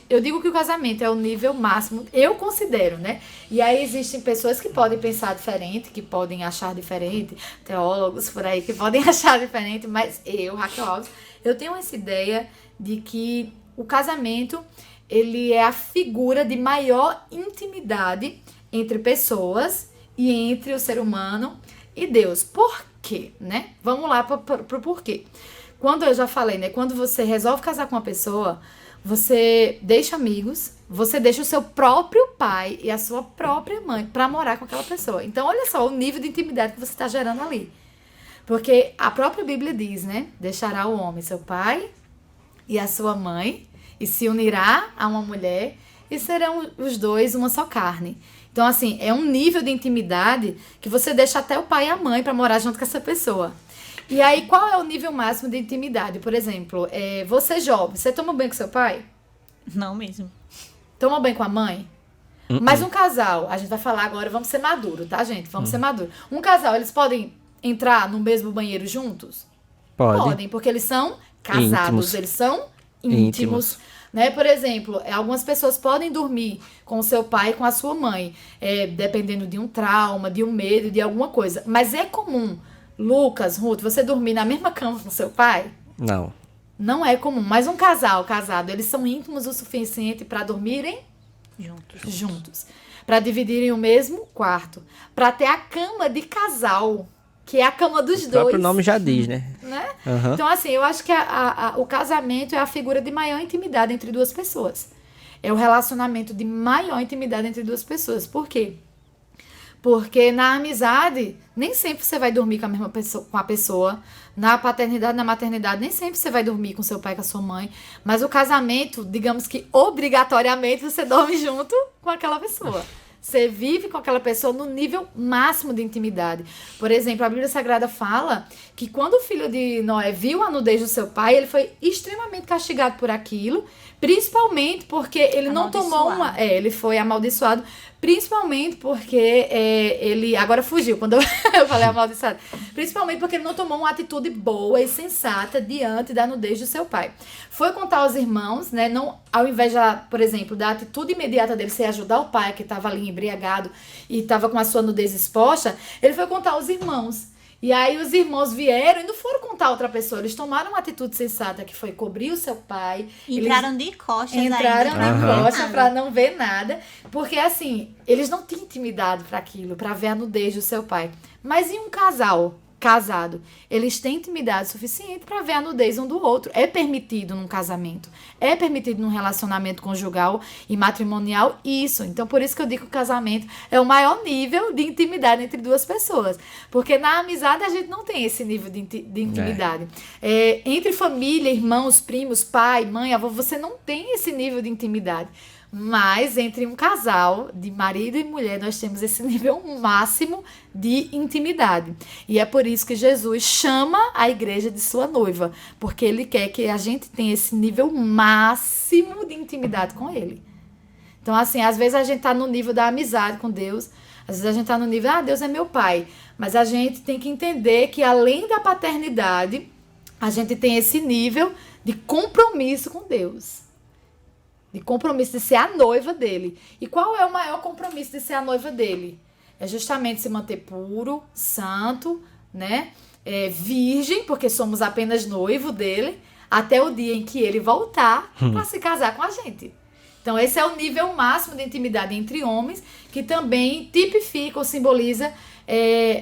eu digo que o casamento é o nível máximo, eu considero, né? E aí existem pessoas que podem pensar diferente, que podem achar diferente, teólogos por aí que podem achar diferente, mas eu, Raquel Alves, eu tenho essa ideia de que o casamento, ele é a figura de maior intimidade entre pessoas e entre o ser humano e Deus. Por quê, né? Vamos lá pro porquê. Quando eu já falei, né? Quando você resolve casar com uma pessoa, você deixa amigos, você deixa o seu próprio pai e a sua própria mãe pra morar com aquela pessoa. Então, olha só o nível de intimidade que você está gerando ali. Porque a própria Bíblia diz, né? Deixará o homem seu pai e a sua mãe e se unirá a uma mulher e serão os dois uma só carne. Então, assim, é um nível de intimidade que você deixa até o pai e a mãe pra morar junto com essa pessoa. E aí, qual é o nível máximo de intimidade? Por exemplo, você jovem, você toma banho com seu pai? Não mesmo. Toma banho com a mãe? Mas um casal, a gente vai falar agora, vamos ser maduro, tá, gente? Vamos ser maduro. Um casal, eles podem entrar no mesmo banheiro juntos? Podem, porque eles são casados, íntimos. Eles são íntimos. Né? Por exemplo, algumas pessoas podem dormir com o seu pai e com a sua mãe, dependendo de um trauma, de um medo, de alguma coisa. Mas é comum, Lucas, Ruth, você dormir na mesma cama com seu pai? Não. Não é comum. Mas um casal casado, eles são íntimos o suficiente para dormirem juntos. Para dividirem o mesmo quarto. Para ter a cama de casal, que é a cama dos dois. O próprio nome já diz, né? Uhum. Então, assim, eu acho que o casamento é a figura de maior intimidade entre duas pessoas. É o relacionamento de maior intimidade entre duas pessoas. Por quê? Porque na amizade, nem sempre você vai dormir com a mesma pessoa, com a pessoa. Na paternidade, na maternidade, nem sempre você vai dormir com seu pai e com a sua mãe. Mas o casamento, digamos que obrigatoriamente você dorme junto com aquela pessoa. Você vive com aquela pessoa no nível máximo de intimidade. Por exemplo, a Bíblia Sagrada fala que quando o filho de Noé viu a nudez do seu pai, ele foi extremamente castigado por aquilo, principalmente porque ele não tomou uma... ele foi amaldiçoado, principalmente porque ele... Agora fugiu quando eu falei amaldiçoado. Principalmente porque ele não tomou uma atitude boa e sensata diante da nudez do seu pai. Foi contar aos irmãos, né? Não, ao invés, por exemplo, da atitude imediata dele ser ajudar o pai, que estava ali embriagado e estava com a sua nudez exposta, ele foi contar aos irmãos. E aí os irmãos vieram e não foram contar a outra pessoa. Eles tomaram uma atitude sensata, que foi cobrir o seu pai. Entraram de costas Entraram ainda. de costas pra não ver nada. Porque, assim, eles não tinham intimidade para aquilo, para ver a nudez do seu pai. Mas em um casal casado, eles têm intimidade suficiente para ver a nudez um do outro. É permitido num casamento. É permitido num relacionamento conjugal e matrimonial isso. Então, por isso que eu digo que o casamento é o maior nível de intimidade entre duas pessoas. Porque na amizade a gente não tem esse nível de intimidade. Entre família, irmãos, primos, pai, mãe, avô, você não tem esse nível de intimidade. Mas entre um casal de marido e mulher, nós temos esse nível máximo de intimidade. E é por isso que Jesus chama a igreja de sua noiva. Porque ele quer que a gente tenha esse nível máximo de intimidade com ele. Então, assim, às vezes a gente tá no nível da amizade com Deus. Às vezes a gente tá no nível, Deus é meu pai. Mas a gente tem que entender que além da paternidade, a gente tem esse nível de compromisso com Deus. De compromisso de ser a noiva dele. E qual é o maior compromisso de ser a noiva dele? É justamente se manter puro, santo, né? Virgem, porque somos apenas noivo dele, até o dia em que ele voltar para se casar com a gente. Então esse é o nível máximo de intimidade entre homens, que também tipifica ou simboliza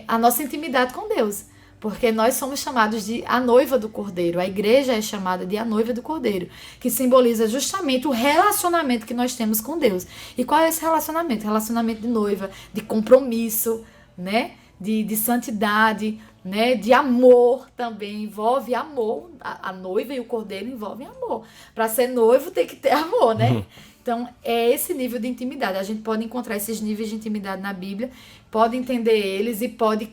a nossa intimidade com Deus. Porque nós somos chamados de a noiva do Cordeiro. A igreja é chamada de a noiva do Cordeiro, que simboliza justamente o relacionamento que nós temos com Deus. E qual é esse relacionamento? Relacionamento de noiva, de compromisso, né? De santidade, né? De amor também, envolve amor. A noiva e o cordeiro envolvem amor. Para ser noivo tem que ter amor, né? Então, é esse nível de intimidade. A gente pode encontrar esses níveis de intimidade na Bíblia, pode entender eles e pode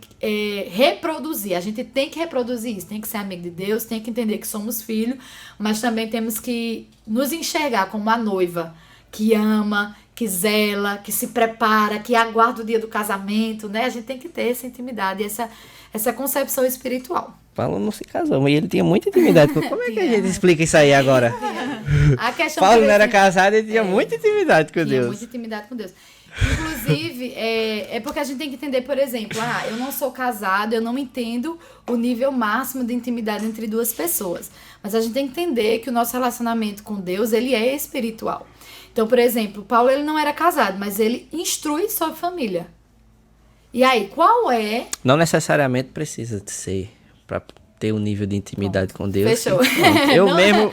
reproduzir. A gente tem que reproduzir isso, tem que ser amigo de Deus, tem que entender que somos filhos, mas também temos que nos enxergar como uma noiva que ama, que zela, que se prepara, que aguarda o dia do casamento, né? A gente tem que ter essa intimidade, essa concepção espiritual. Paulo não se casou, mas ele tinha muita intimidade. Como é que a gente explica isso aí agora? A questão Paulo não era casado e tinha muita intimidade com Deus. Tinha muita intimidade com Deus. Inclusive, é porque a gente tem que entender, por exemplo, eu não sou casado, eu não entendo o nível máximo de intimidade entre duas pessoas. Mas a gente tem que entender que o nosso relacionamento com Deus, ele é espiritual. Então, por exemplo, Paulo ele não era casado, mas ele instrui sobre família. E aí, qual é... Não necessariamente precisa de ser para ter um nível de intimidade com Deus. Fechou.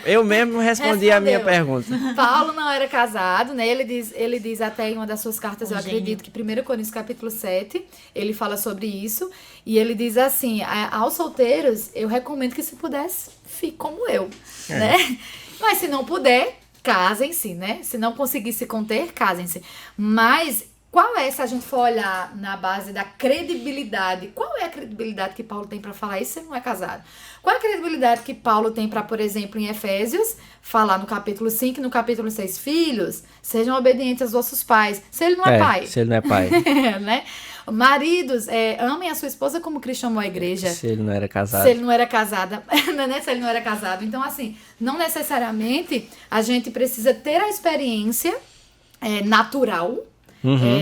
Eu mesmo respondi a minha pergunta. Paulo não era casado, né? Ele diz até em uma das suas cartas, eu acredito que 1 Coríntios capítulo 7, ele fala sobre isso. E ele diz assim, aos solteiros, eu recomendo que se pudesse, fique como eu, né? Mas se não puder, casem-se, né? Se não conseguir se conter, casem-se. Mas... qual é, se a gente for olhar na base da credibilidade, qual é a credibilidade que Paulo tem para falar isso se ele não é casado? Qual é a credibilidade que Paulo tem para, por exemplo, em Efésios, falar no capítulo 5 e no capítulo 6, filhos, sejam obedientes aos vossos pais, se ele não é pai. Se ele não é pai. Né? Maridos, amem a sua esposa como Cristo amou a igreja. Se ele não era casado. Se ele não era casada, né? Se ele não era casado. Então, assim, não necessariamente a gente precisa ter a experiência natural,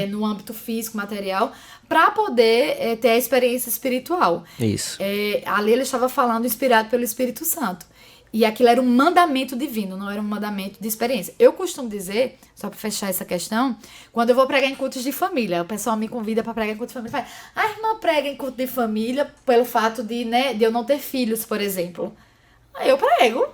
no âmbito físico, material, para poder ter a experiência espiritual. Isso. Ali ele estava falando inspirado pelo Espírito Santo. E aquilo era um mandamento divino, não era um mandamento de experiência. Eu costumo dizer, só para fechar essa questão, quando eu vou pregar em cultos de família, o pessoal me convida para pregar em culto de família, fala, a irmã prega em culto de família pelo fato de eu não ter filhos, por exemplo. Aí eu prego.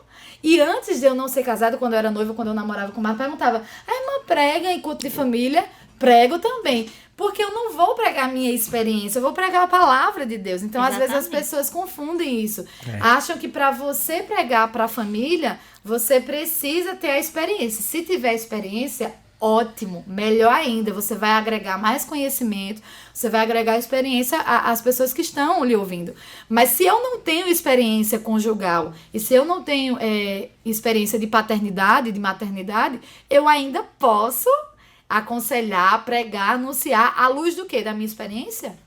E antes de eu não ser casada, quando eu era noiva, quando eu namorava com o Marco, perguntava, a irmã prega em culto de família? Prego também. Porque eu não vou pregar a minha experiência, eu vou pregar a palavra de Deus. Então, às vezes, as pessoas confundem isso. Acham que para você pregar para a família, você precisa ter a experiência. Se tiver experiência, ótimo, melhor ainda. Você vai agregar mais conhecimento, você vai agregar experiência às pessoas que estão lhe ouvindo. Mas se eu não tenho experiência conjugal e se eu não tenho experiência de paternidade, de maternidade, eu ainda posso aconselhar, pregar, anunciar à luz do quê? Da minha experiência?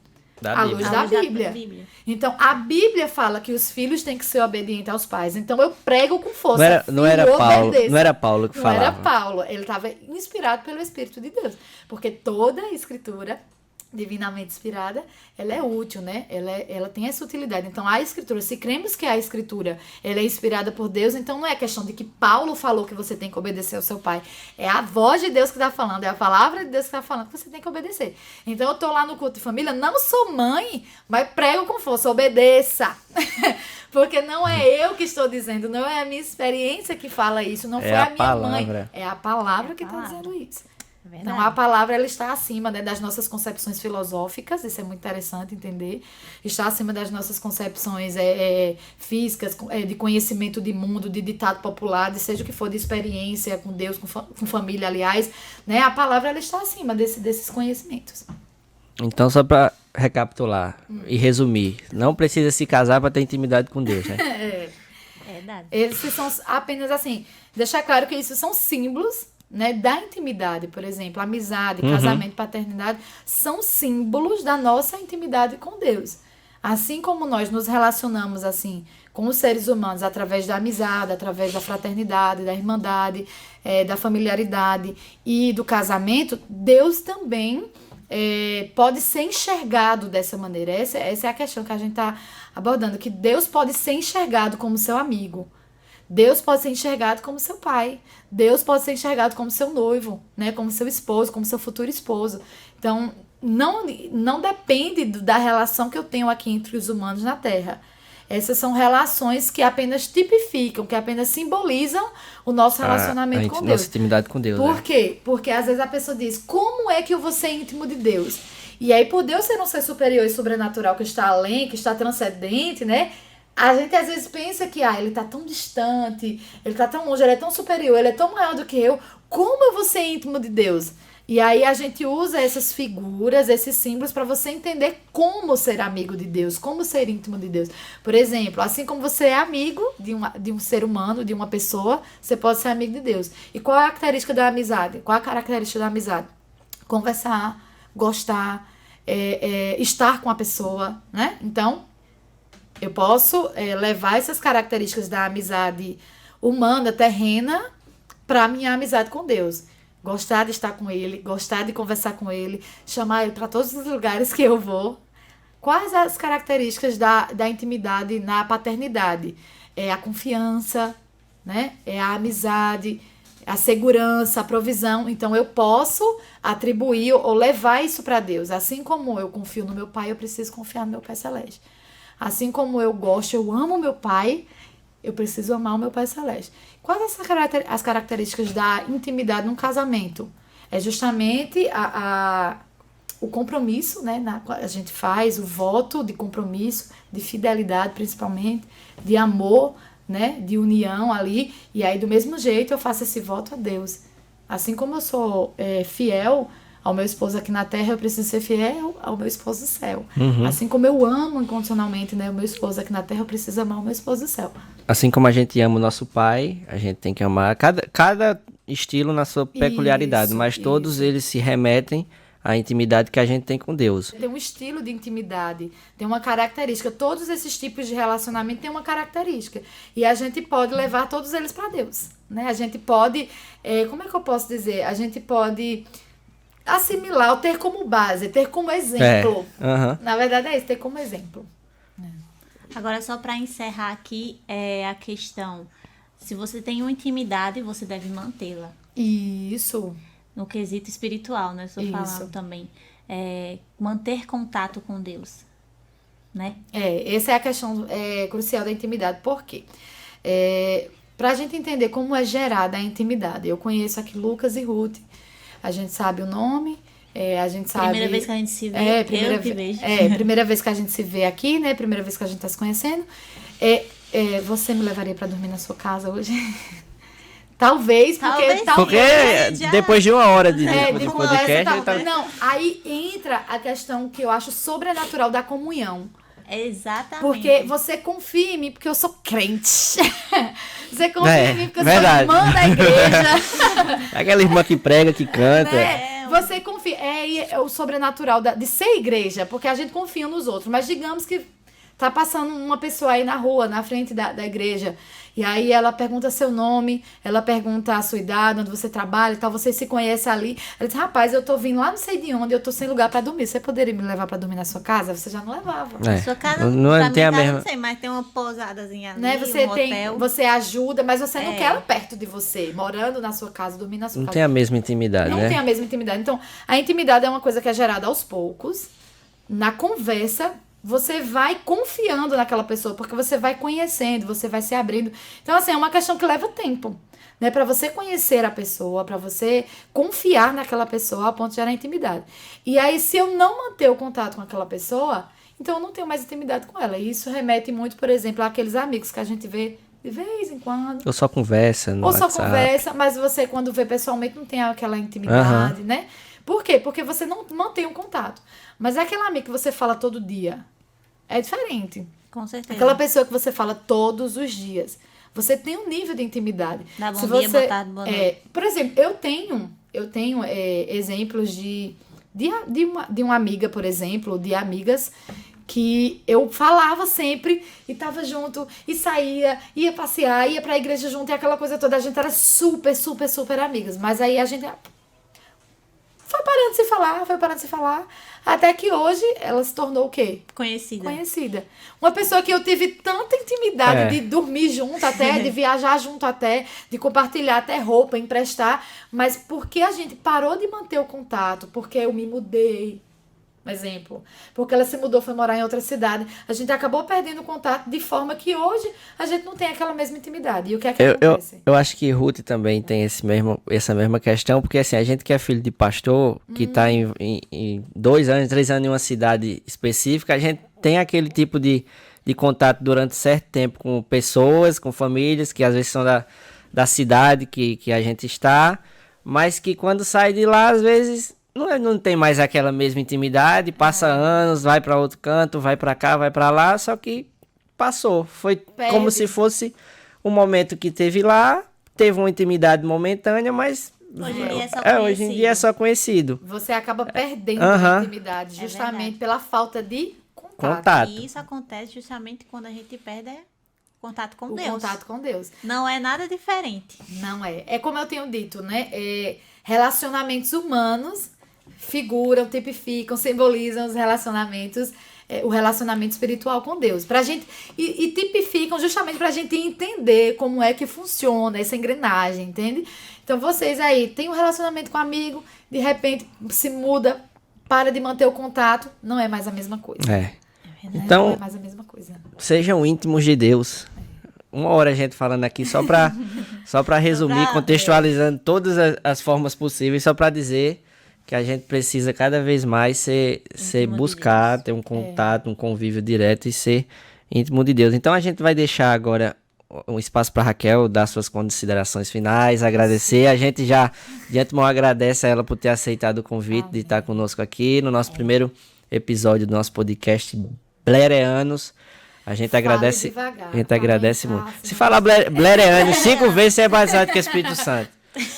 À luz da Bíblia. Então, a Bíblia fala que os filhos têm que ser obedientes aos pais. Então, eu prego com força. Não era Paulo que falava. Não era Paulo. Ele estava inspirado pelo Espírito de Deus. Porque toda a Escritura divinamente inspirada, ela é útil, né? Ela tem essa utilidade. Então, a Escritura, se cremos que a Escritura ela é inspirada por Deus, então não é questão de que Paulo falou que você tem que obedecer ao seu pai. É a voz de Deus que está falando, é a palavra de Deus que está falando que você tem que obedecer. Então, eu tô lá no culto de família, não sou mãe, mas prego com força, obedeça. Porque não é eu que estou dizendo, não é a minha experiência que fala isso, não foi a minha mãe. É a palavra que está dizendo isso. Então, a palavra ela está acima, né, das nossas concepções filosóficas, isso é muito interessante entender. Está acima das nossas concepções físicas, de conhecimento de mundo, de ditado popular, de seja o que for, de experiência com Deus, com família, aliás. Né, a palavra ela está acima desses conhecimentos. Então, só para recapitular e resumir, não precisa se casar para ter intimidade com Deus, né? Verdade. Esses são apenas assim, deixar claro que isso são símbolos né, da intimidade, por exemplo, amizade, casamento, paternidade, são símbolos da nossa intimidade com Deus. Assim como nós nos relacionamos assim com os seres humanos através da amizade, através da fraternidade, da irmandade, da familiaridade e do casamento, Deus também pode ser enxergado dessa maneira. Essa é a questão que a gente está abordando, que Deus pode ser enxergado como seu amigo. Deus pode ser enxergado como seu pai. Deus pode ser enxergado como seu noivo, né? Como seu esposo, como seu futuro esposo. Então, não depende da relação que eu tenho aqui entre os humanos na Terra. Essas são relações que apenas tipificam, que apenas simbolizam o nosso relacionamento com Deus. Nossa intimidade com Deus. Por quê? Porque às vezes a pessoa diz, como é que eu vou ser íntimo de Deus? E aí, por Deus ser um ser superior e sobrenatural, que está além, que está transcendente, né? A gente às vezes pensa que ele tá tão distante, ele tá tão longe, ele é tão superior, ele é tão maior do que eu. Como eu vou ser íntimo de Deus? E aí a gente usa essas figuras, esses símbolos para você entender como ser amigo de Deus, como ser íntimo de Deus. Por exemplo, assim como você é amigo de um ser humano, de uma pessoa, você pode ser amigo de Deus. E qual é a característica da amizade? Qual é a característica da amizade? Conversar, gostar, estar com a pessoa, né? Então, eu posso levar essas características da amizade humana, terrena, para a minha amizade com Deus. Gostar de estar com Ele, gostar de conversar com Ele, chamar Ele para todos os lugares que eu vou. Quais as características da intimidade na paternidade? É a confiança, né? É a amizade, a segurança, a provisão. Então, eu posso atribuir ou levar isso para Deus. Assim como eu confio no meu Pai, eu preciso confiar no meu Pai Celeste. Assim como eu amo meu Pai, eu preciso amar o meu Pai Celeste. Quais as características da intimidade num casamento? É justamente o compromisso, né? A gente faz o voto de compromisso, de fidelidade principalmente, de amor, né? De união ali. E aí, do mesmo jeito, eu faço esse voto a Deus. Assim como eu sou fiel ao meu esposo aqui na terra, eu preciso ser fiel ao meu esposo do céu. Assim como eu amo incondicionalmente, né, o meu esposo aqui na terra, eu preciso amar o meu esposo do céu. Assim como a gente ama o nosso pai, a gente tem que amar cada estilo na sua peculiaridade, mas todos eles se remetem à intimidade que a gente tem com Deus. Tem um estilo de intimidade, tem uma característica. Todos esses tipos de relacionamento têm uma característica. E a gente pode levar todos eles para Deus, né? A gente pode, como é que eu posso dizer? A gente pode assimilar, ou ter como base, ter como exemplo. Na verdade é isso, ter como exemplo. Agora, só para encerrar aqui, a questão, se você tem uma intimidade, você deve mantê-la. Isso. No quesito espiritual, né? Estou falando também. Manter contato com Deus, né? Essa é a questão crucial da intimidade. Por quê? Para a gente entender como é gerada a intimidade. Eu conheço aqui Lucas e Ruth. A gente sabe o nome, a gente sabe... Primeira vez que a gente se vê, primeira vez que a gente se vê aqui, né? Primeira vez que a gente tá se conhecendo. Você me levaria pra dormir na sua casa hoje? Talvez, porque depois de uma hora de podcast... Não, aí entra a questão que eu acho sobrenatural da comunhão. Exatamente. Porque você confia em mim, porque eu sou crente. Você confia em mim, porque eu sou irmã da igreja. Aquela irmã que prega, que canta. Você confia. É o sobrenatural de ser igreja, porque a gente confia nos outros. Mas digamos que tá passando uma pessoa aí na rua, na frente da igreja. E aí ela pergunta seu nome, ela pergunta a sua idade, onde você trabalha e tal, você se conhece ali. Ela diz, rapaz, eu tô vindo lá não sei de onde, eu tô sem lugar pra dormir. Você poderia me levar pra dormir na sua casa? Você já não levava. Sua casa não tem a mesma... não sei, mas tem uma pousadazinha ali, né? Um hotel. Você ajuda, mas você não quer ela perto de você, morando na sua casa, dormindo na sua casa. Não tem a mesma intimidade, né? Não tem a mesma intimidade. Então, a intimidade é uma coisa que é gerada aos poucos, na conversa. Você vai confiando naquela pessoa, porque você vai conhecendo, você vai se abrindo. Então, assim, é uma questão que leva tempo, né? Para você conhecer a pessoa, para você confiar naquela pessoa a ponto de gerar intimidade. E aí, se eu não manter o contato com aquela pessoa, então eu não tenho mais intimidade com ela. E isso remete muito, por exemplo, àqueles amigos que a gente vê de vez em quando. Ou só conversa no WhatsApp. Ou só conversa, mas você, quando vê pessoalmente, não tem aquela intimidade, né? Por quê? Porque você não mantém um contato. Mas é aquele amigo que você fala todo dia. É diferente. Com certeza. Aquela pessoa que você fala todos os dias. Você tem um nível de intimidade. Dá bom dia, boa tarde, boa noite. Por exemplo, eu tenho exemplos de uma amiga, por exemplo, de amigas que eu falava sempre e tava junto e saía, ia passear, ia pra igreja junto e aquela coisa toda. A gente era super, super, super amigas. Mas aí a gente foi parando de se falar, até que hoje ela se tornou o quê? Conhecida. Uma pessoa que eu tive tanta intimidade de dormir junto até, de viajar junto até, de compartilhar até roupa, emprestar, mas porque a gente parou de manter o contato, porque eu me mudei, um exemplo, porque ela se mudou, foi morar em outra cidade, a gente acabou perdendo o contato de forma que hoje a gente não tem aquela mesma intimidade. E o que é que acontece? Eu acho que Ruth também tem essa mesma questão, porque assim, a gente que é filho de pastor, que tá em 2 anos, 3 anos em uma cidade específica, a gente tem aquele tipo de contato durante certo tempo com pessoas, com famílias, que às vezes são da cidade que a gente está, mas que quando sai de lá, às vezes não tem mais aquela mesma intimidade, passa anos, vai para outro canto, vai para cá, vai para lá, só que passou. Foi como se fosse um momento que teve lá, teve uma intimidade momentânea, mas hoje em dia é só conhecido. Você acaba perdendo a intimidade justamente pela falta de contato. E isso acontece justamente quando a gente perde contato com o Deus. Contato com Deus. Não é nada diferente. Não é. É como eu tenho dito, né? Relacionamentos humanos figuram, tipificam, simbolizam os relacionamentos, o relacionamento espiritual com Deus. Pra gente, e tipificam justamente pra gente entender como é que funciona essa engrenagem, entende? Então vocês aí têm um relacionamento com um amigo, de repente se muda, para de manter o contato, não é mais a mesma coisa. Então, não é mais a mesma coisa. Sejam íntimos de Deus. Uma hora a gente falando aqui só pra resumir, contextualizando todas as formas possíveis, só pra dizer que a gente precisa cada vez mais ser buscar, ter um contato, um convívio direto e ser íntimo de Deus. Então a gente vai deixar agora um espaço para Raquel dar suas considerações finais, agradecer. A gente já de antemão agradece a ela por ter aceitado o convite de estar conosco aqui no nosso primeiro episódio do nosso podcast Blereanos. A gente agradece, devagar, a gente agradece muito. Se falar Blereanos 5 vezes, você é batizado com o Espírito Santo.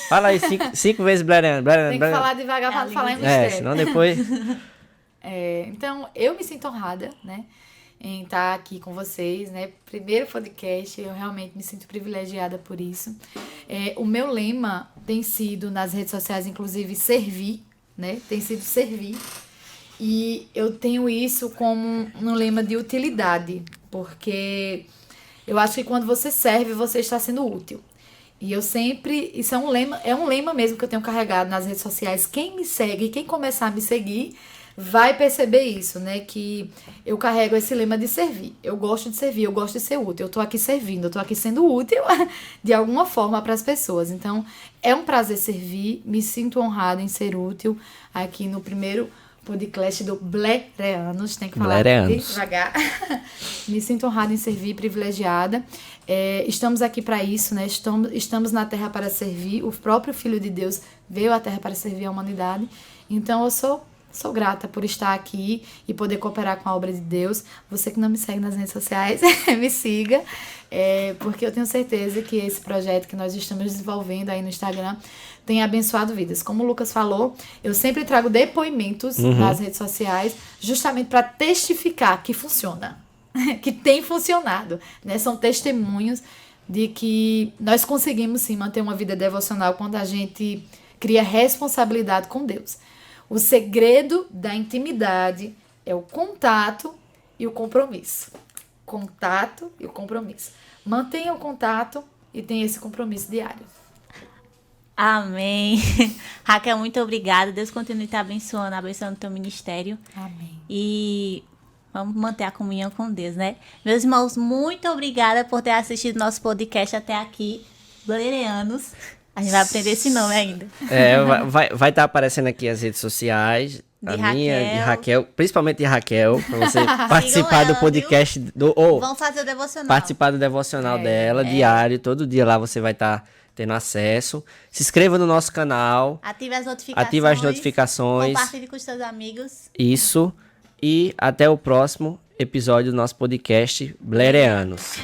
Fala aí 5 vezes Blereanos. Tem que falar devagar para não falar em mistério. Senão depois... Então, eu me sinto honrada, né, em estar aqui com vocês, né, primeiro podcast, eu realmente me sinto privilegiada por isso. O meu lema tem sido, nas redes sociais, inclusive, servir, né, tem sido servir. E eu tenho isso como um lema de utilidade, porque eu acho que quando você serve, você está sendo útil. E eu sempre, isso é um lema mesmo que eu tenho carregado nas redes sociais. Quem me segue, quem começar a me seguir, vai perceber isso, né? Que eu carrego esse lema de servir. Eu gosto de servir, eu gosto de ser útil. Eu tô aqui servindo, eu tô aqui sendo útil de alguma forma para as pessoas. Então, é um prazer servir, me sinto honrada em ser útil aqui no primeiro podcast do Blereanos, tem que falar devagar. Me sinto honrada em servir, privilegiada. Estamos aqui para isso, né? Estamos na Terra para servir. O próprio Filho de Deus veio à Terra para servir a humanidade. Então eu sou grata por estar aqui e poder cooperar com a obra de Deus. Você que não me segue nas redes sociais, me siga, porque eu tenho certeza que esse projeto que nós estamos desenvolvendo aí no Instagram tem abençoado vidas. Como o Lucas falou, eu sempre trago depoimentos nas redes sociais justamente para testificar que funciona, que tem funcionado, né? São testemunhos de que nós conseguimos sim manter uma vida devocional quando a gente cria responsabilidade com Deus. O segredo da intimidade é o contato e o compromisso. Contato e o compromisso. Mantenha o contato e tenha esse compromisso diário. Amém. Raquel, muito obrigada. Deus continue te abençoando o teu ministério. Amém. E vamos manter a comunhão com Deus, né? Meus irmãos, muito obrigada por ter assistido nosso podcast até aqui. Blereanos. A gente vai aprender esse nome ainda. Vai estar aparecendo aqui as redes sociais. De Raquel, principalmente de Raquel, para você participar do podcast. Vamos fazer o devocional. Participar do devocional dela, diário, todo dia lá você vai estar tendo acesso. Se inscreva no nosso canal. Ative as notificações. Compartilhe com os seus amigos. Isso. E até o próximo episódio do nosso podcast Blereanos.